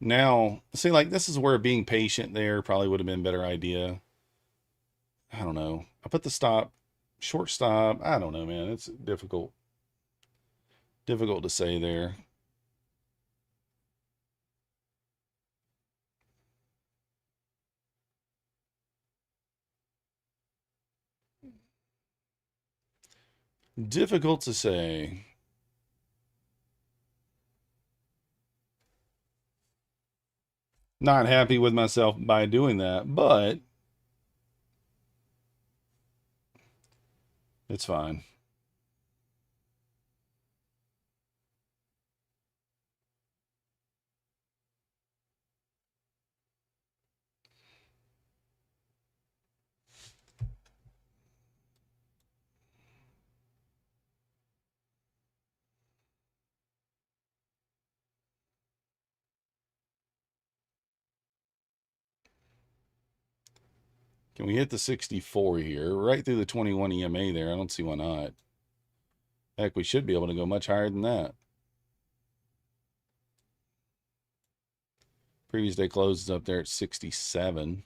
Now, see, like, this is where being patient there probably would have been a better idea. I don't know. I put the stop, short stop. I don't know, man. It's difficult. Difficult to say there. Difficult to say. Not happy with myself by doing that, but it's fine. Can we hit the 64 here? Right through the 21 EMA there. I don't see why not. Heck, we should be able to go much higher than that. Previous day closes up there at 67.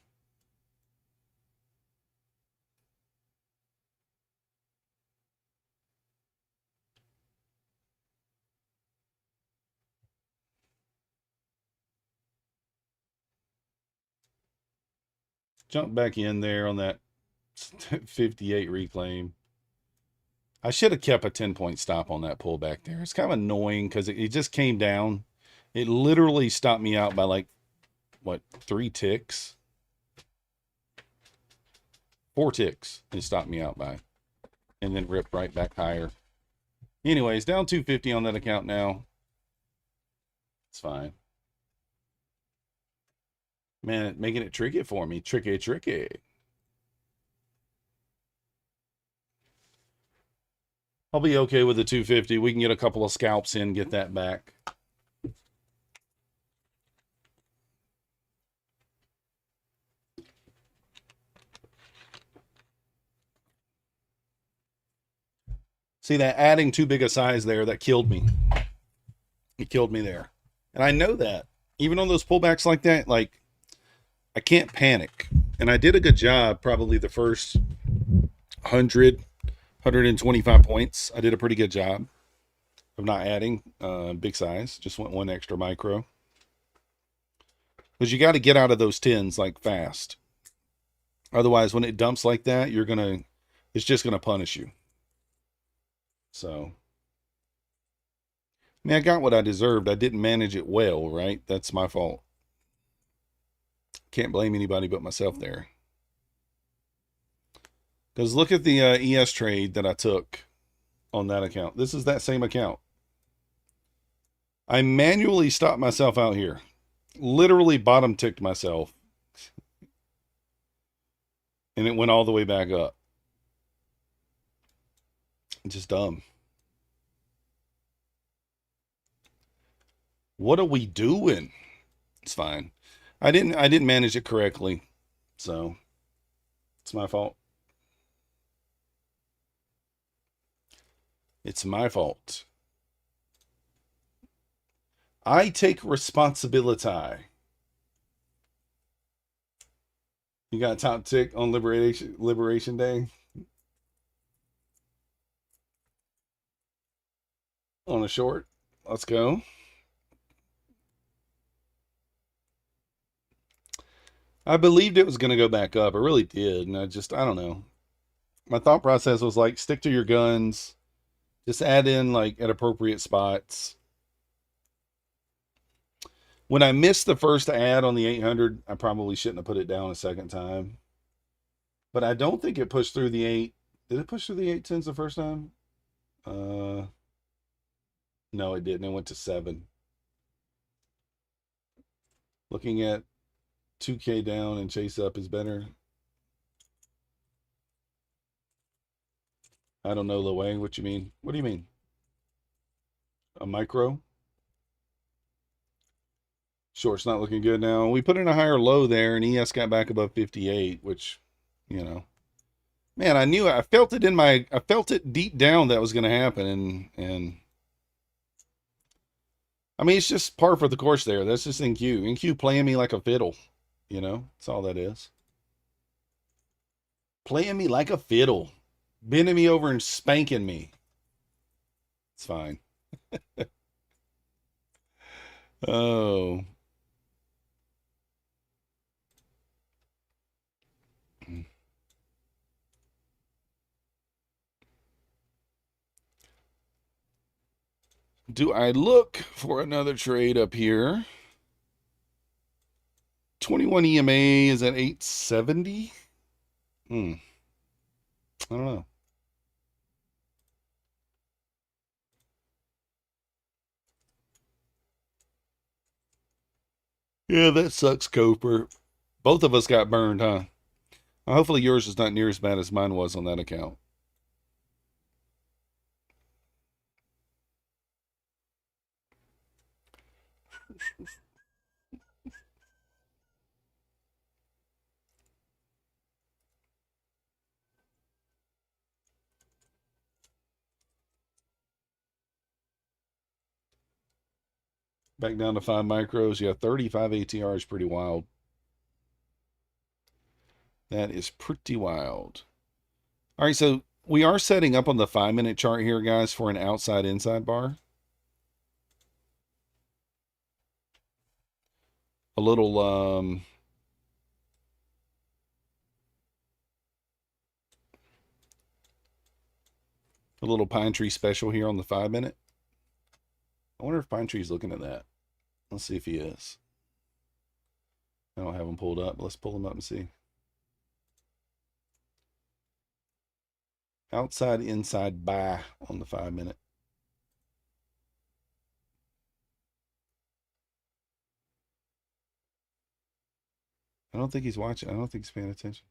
Jump back in there on that 58 reclaim. I should have kept a 10-point stop on that pullback there. It's kind of annoying because it just came down. It literally stopped me out by like, what, 3 ticks? 4 ticks it stopped me out by. And then ripped right back higher. Anyways, down 250 on that account now. It's fine. Man, making it tricky for me. Tricky. I'll be okay with the 250. We can get a couple of scalps in, get that back. See, that adding too big a size there, that killed me. It killed me there. And I know that. Even on those pullbacks like that, like, I can't panic. And I did a good job probably the first 125 points. I did a pretty good job of not adding big size. Just went 1 extra micro. Because you got to get out of those 10s like fast. Otherwise, when it dumps like that, it's just going to punish you. So, I mean, I got what I deserved. I didn't manage it well, right? That's my fault. Can't blame anybody but myself there. Because look at the ES trade that I took on that account. This is that same account. I manually stopped myself out here. Literally bottom ticked myself. And it went all the way back up. Just dumb. What are we doing? It's fine. I didn't manage it correctly. So it's my fault. It's my fault. I take responsibility. You got a top tick on Liberation Day? On a short? Let's go. I believed it was going to go back up. I really did. And I don't know. My thought process was like, stick to your guns. Just add in like at appropriate spots. When I missed the first ad on the 800, I probably shouldn't have put it down a second time. But I don't think it pushed through the 8. Did it push through the 810s the first time? No, it didn't. It went to 7. Looking at 2K down and chase up is better. I don't know, Loang. What you mean? What do you mean? A micro? Short's not looking good now. We put in a higher low there, and ES got back above 58, which, you know. Man, I knew I felt it I felt it deep down that was going to happen, and I mean, it's just par for the course there. That's just NQ. NQ playing me like a fiddle, you know? That's all that is. Playing me like a fiddle. Bending me over and spanking me. It's fine. Oh. Do I look for another trade up here? 21 EMA is at 870. I don't know. Yeah, that sucks, Coper. Both of us got burned, huh? Hopefully yours is not near as bad as mine was on that account. Back down to 5 micros. Yeah, 35 ATR is pretty wild. That is pretty wild. All right, so we are setting up on the 5-minute chart here, guys, for an outside-inside bar. A little, a little Pine Tree special here on the 5-minute. I wonder if Pine Tree's looking at that. Let's see if he is. I don't have him pulled up, but let's pull him up and see. Outside, inside, buy on the 5-minute. I don't think he's watching. I don't think he's paying attention.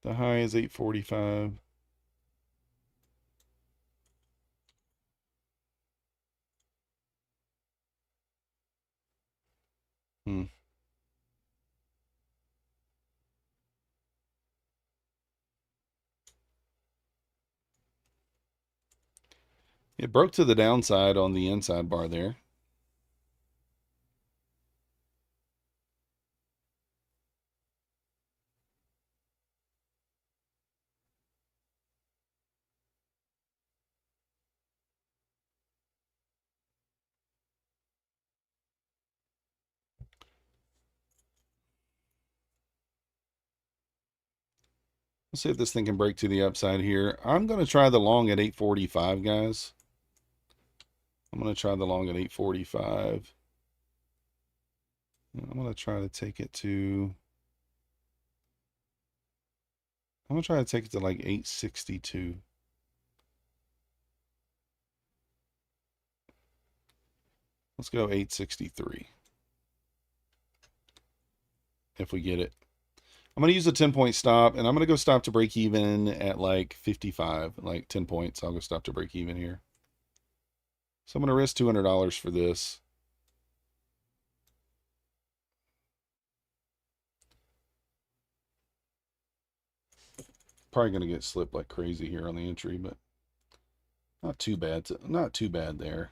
The high is 845. It broke to the downside on the inside bar there. Let's see if this thing can break to the upside here. I'm going to try the long at 845, guys. I'm going to try the long at 845. I'm going to try to take it to I'm gonna try to take it to like 862. Let's go 863. If we get it. I'm going to use a 10-point stop, and I'm going to go stop to break even at like 55, like 10 points. I'll go stop to break even here. So I'm going to risk $200 for this. Probably going to get slipped like crazy here on the entry, but not too bad. Not too bad there.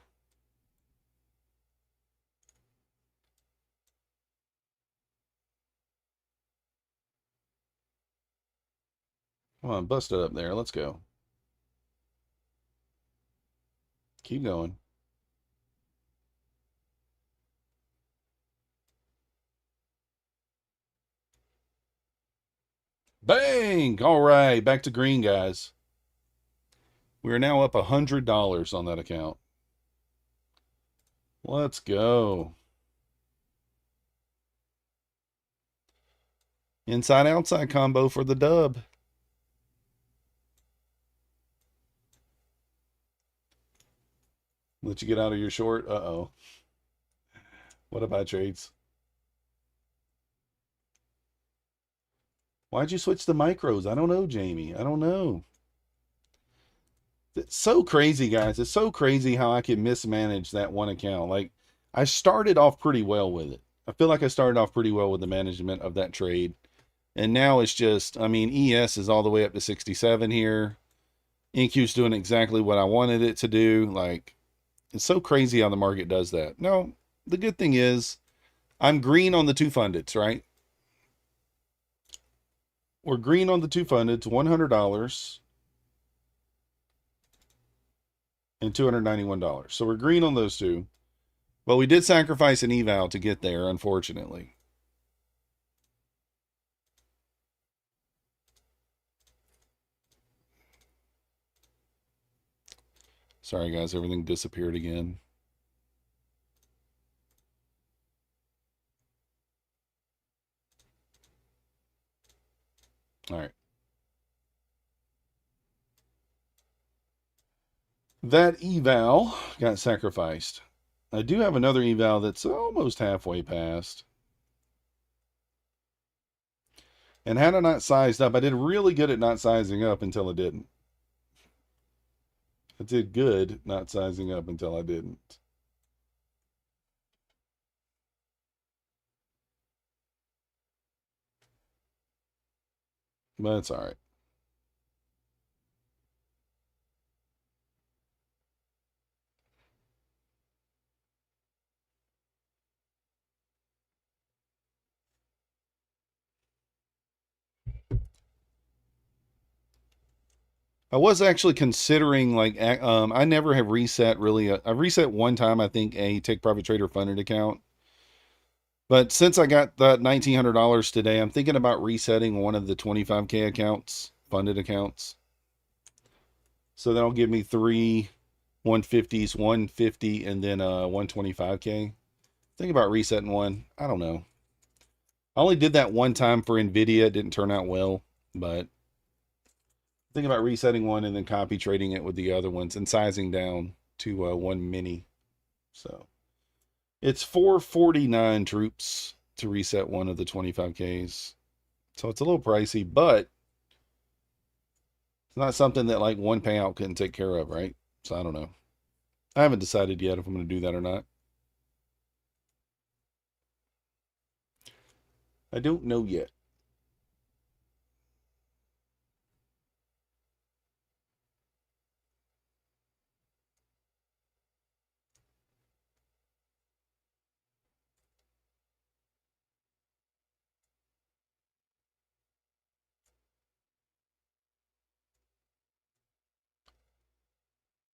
Come on, bust it up there. Let's go. Keep going. Bang! All right, back to green, guys. We are now up $100 on that account. Let's go. Inside-outside combo for the dub. Let you get out of your short. Uh-oh. What about trades? Why'd you switch to micros? I don't know, Jamie. I don't know. It's so crazy, guys. It's so crazy how I can mismanage that one account. Like, I started off pretty well with it. I feel like I started off pretty well with the management of that trade. And now it's just, I mean, ES is all the way up to 67 here. NQ's doing exactly what I wanted it to do. Like, it's so crazy how the market does that. No, the good thing is I'm green on the two fundeds, right? We're green on the two fundeds, $100 and $291. So we're green on those two. But we did sacrifice an eval to get there, unfortunately. Sorry, guys. Everything disappeared again. All right. That eval got sacrificed. I do have another eval that's almost halfway past. And had I not sized up, I did really good at not sizing up until I didn't. I did good not sizing up until I didn't. But it's all right. I was actually considering like I never have reset really. I've reset one time, I think, a Take Profit Trader funded account. But since I got that $1,900 today, I'm thinking about resetting one of the 25K accounts, funded accounts. So that'll give me three 150s, 150, and then 125K. Think about resetting one. I don't know. I only did that one time for NVIDIA. It didn't turn out well, but think about resetting one and then copy trading it with the other ones and sizing down to one mini. So it's 449 troops to reset one of the 25Ks. So it's a little pricey, but it's not something that like one payout couldn't take care of, right? So I don't know. I haven't decided yet if I'm going to do that or not. I don't know yet.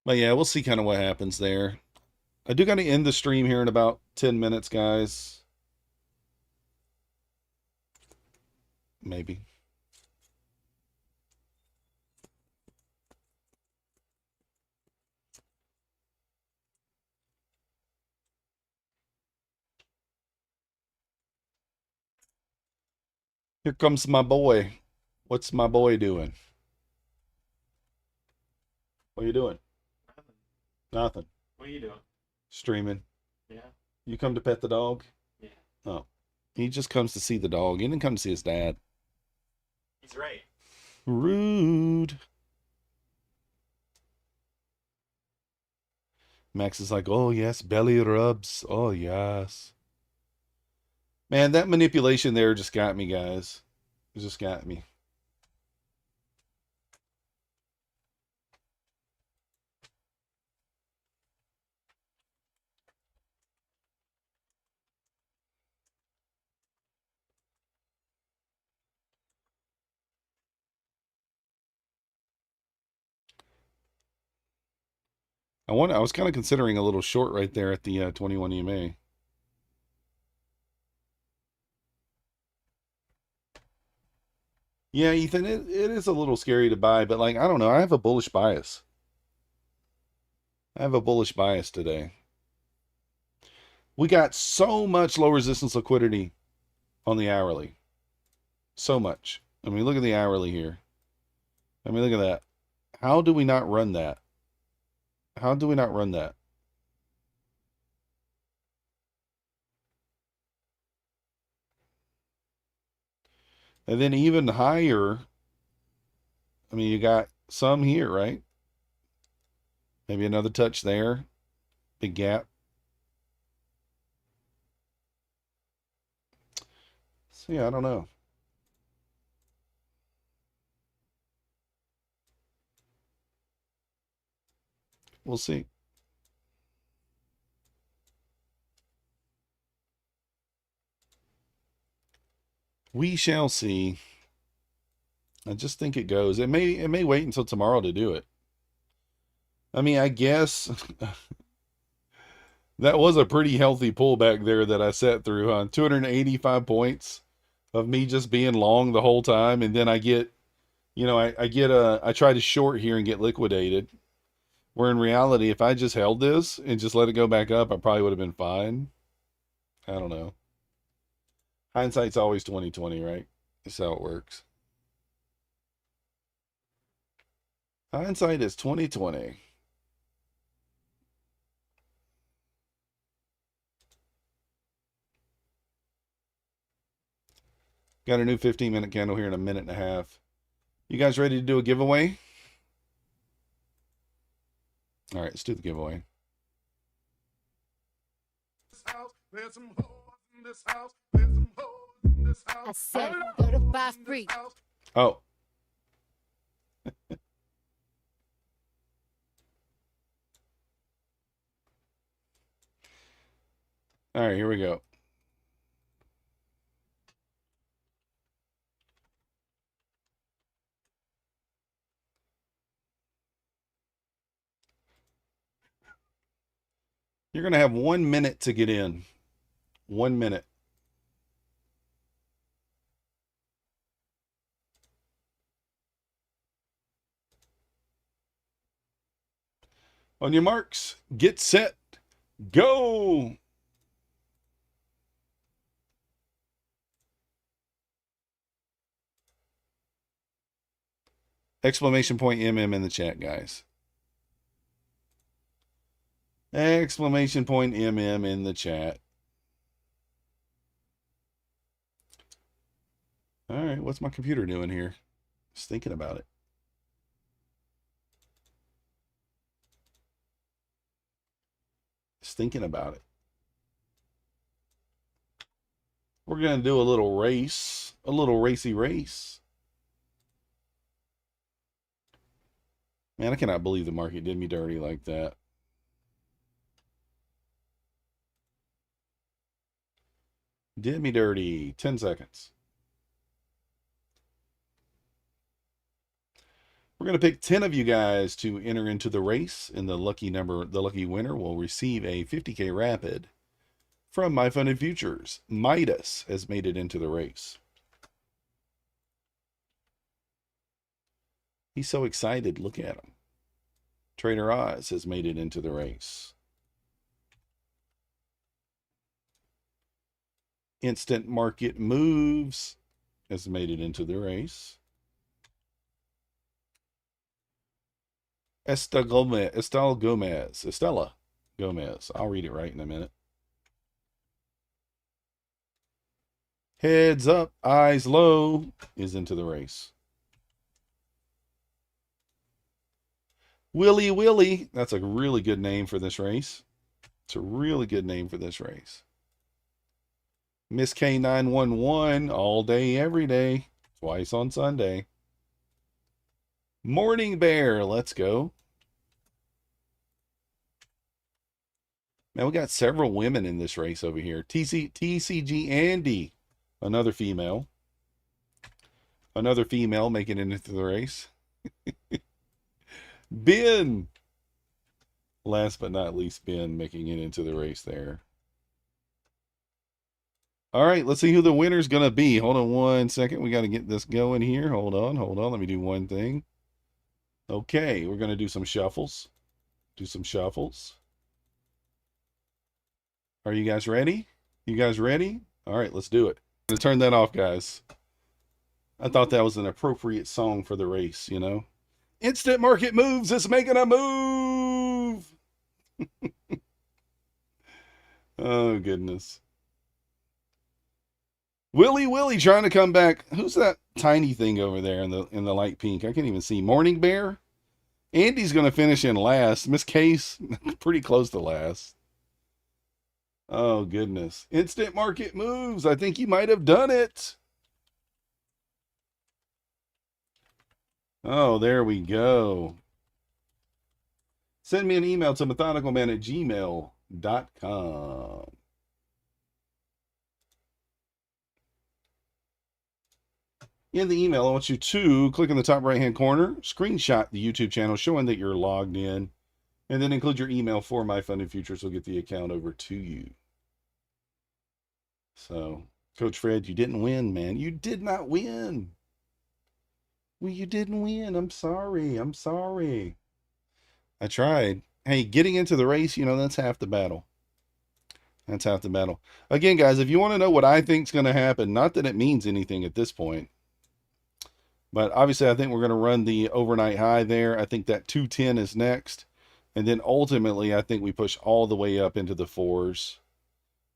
But yeah, we'll see kind of what happens there. I do got to end the stream here in about 10 minutes, guys. Maybe. Here comes my boy. What's my boy doing? What are you doing? Nothing. What are you doing? Streaming. Yeah. You come to pet the dog? Yeah. Oh. He just comes to see the dog. He didn't come to see his dad. He's right. Rude. Max is like, oh, yes, belly rubs. Oh, yes. Man, that manipulation there just got me, guys. It just got me. I was kind of considering a little short right there at the 21 EMA. Yeah, Ethan, it is a little scary to buy, but like, I don't know. I have a bullish bias. I have a bullish bias today. We got so much low resistance liquidity on the hourly. So much. I mean, look at the hourly here. I mean, look at that. How do we not run that? How do we not run that? And then even higher, I mean, you got some here, right? Maybe another touch there. Big gap. So yeah, I don't know. We'll see. We shall see. I just think it goes. It may wait until tomorrow to do it. I mean, I guess that was a pretty healthy pullback there that I sat through on 285 points of me just being long the whole time, and then I get, you know, I try to short here and get liquidated. Where in reality, if I just held this and just let it go back up, I probably would have been fine. I don't know. Hindsight's always 20/20, right? That's how it works. Hindsight is 20/20. Got a new 15-minute candle here in a minute and a half. You guys ready to do a giveaway? All right, let's do the giveaway. I said, go to buy free. Oh. All right, here we go. You're going to have 1 minute to get in. 1 minute. On your marks, get set, go. Exclamation point MM in the chat, guys. Exclamation point MM in the chat. All right, what's my computer doing here? Just thinking about it. Just thinking about it. We're going to do a little race, a little racy race. Man, I cannot believe the market did me dirty like that. Did me dirty. 10 seconds. We're going to pick 10 of you guys to enter into the race, and the lucky winner will receive a 50K rapid from My Funded Futures. Midas has made it into the race. He's so excited. Look at him. Trader Oz has made it into the race. Instant Market Moves has made it into the race. Estella Gomez. I'll read it right in a minute. Heads up, eyes low is into the race. Willy Willy. That's a really good name for this race. It's a really good name for this race. Miss K911 all day, every day. Twice on Sunday. Morning Bear. Let's go. Man, we got several women in this race over here. TCG Andy. Another female. Another female making it into the race. Ben. Last but not least, Ben making it into the race there. All right, let's see who the winner's going to be. Hold on one second. We got to get this going here. Hold on. Let me do one thing. Okay, we're going to do some shuffles. Are you guys ready? You guys ready? All right, let's do it. I'm going to turn that off, guys. I thought that was an appropriate song for the race, you know. Instant Market Moves is making a move. Oh, goodness. Willy trying to come back. Who's that tiny thing over there in the light pink? I can't even see. Morning Bear. Andy's going to finish in last. Miss Case, pretty close to last. Oh, goodness. Instant Market Moves. I think you might have done it. Oh, there we go. Send me an email to methodicalman@gmail.com. In the email, I want you to click in the top right-hand corner, screenshot the YouTube channel showing that you're logged in, and then include your email for My Funded Futures. We'll get the account over to you. So, Coach Fred, you didn't win, man. You did not win. Well, you didn't win. I'm sorry. I tried. Hey, getting into the race, you know, that's half the battle. Again, guys, if you want to know what I think is going to happen, not that it means anything at this point, but obviously I think we're going to run the overnight high there. I think that 210 is next. And then ultimately, I think we push all the way up into the fours.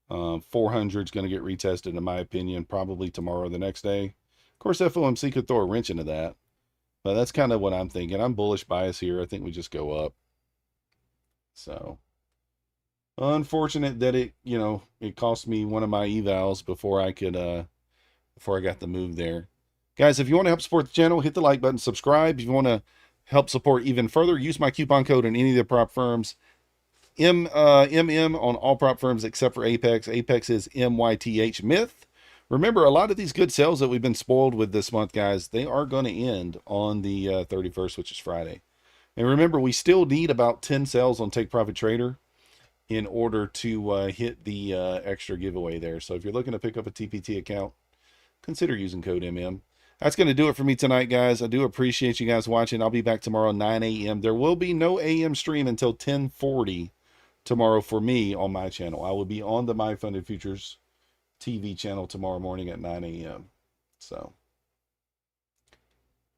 400 is going to get retested, in my opinion, probably tomorrow or the next day. Of course, FOMC could throw a wrench into that. But that's kind of what I'm thinking. I'm bullish bias here. I think we just go up. So, unfortunate that it cost me one of my evals before I got the move there. Guys, if you want to help support the channel, hit the like button, subscribe. If you want to help support even further, use my coupon code in any of the prop firms. MM on all prop firms except for Apex. Apex is MYTH Myth. Remember, a lot of these good sales that we've been spoiled with this month, guys, they are going to end on the 31st, which is Friday. And remember, we still need about 10 sales on Take Profit Trader in order to hit the extra giveaway there. So if you're looking to pick up a TPT account, consider using code MM. That's going to do it for me tonight, guys. I do appreciate you guys watching. I'll be back tomorrow 9 a.m. There will be no AM stream until 10:40 tomorrow for me on my channel. I will be on the My Funded Futures TV channel tomorrow morning at 9 a.m. So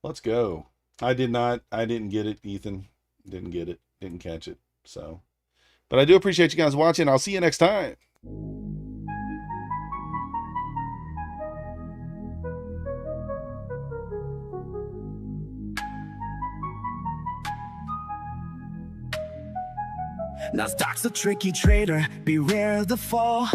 let's go. I didn't get it, Ethan. Didn't get it. Didn't catch it. So, but I do appreciate you guys watching. I'll see you next time. Nasdaq's a tricky trader, beware the fall.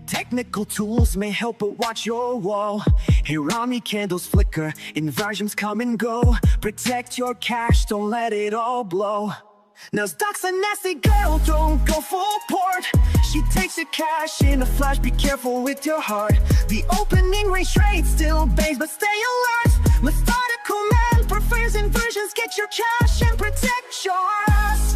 Technical tools may help, but watch your wall. Hirami candles flicker, inversions come and go. Protect your cash, don't let it all blow. Nasdaq's a nasty girl, don't go full port. She takes your cash in a flash, be careful with your heart. The opening range trade still bangs, but stay alert. Methodical man prefers inversions, get your cash and protect yours.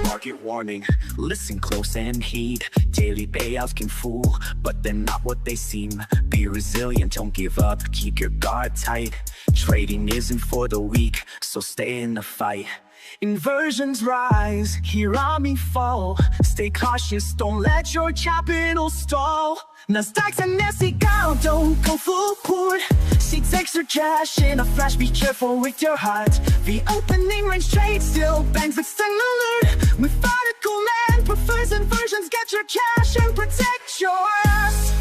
Market warning, listen close and heed. Daily payouts can fool, but they're not what they seem. Be resilient, don't give up, keep your guard tight. Trading isn't for the weak, so stay in the fight. Inversions rise, Hirami fall. Stay cautious, don't let your capital stall. Nasdaq's a nasty girl, don't go full port. She takes extra cash in a flash, be careful with your heart. The opening range trade still bangs with signal alert. Methodical man prefers inversions, get your cash and protect yours.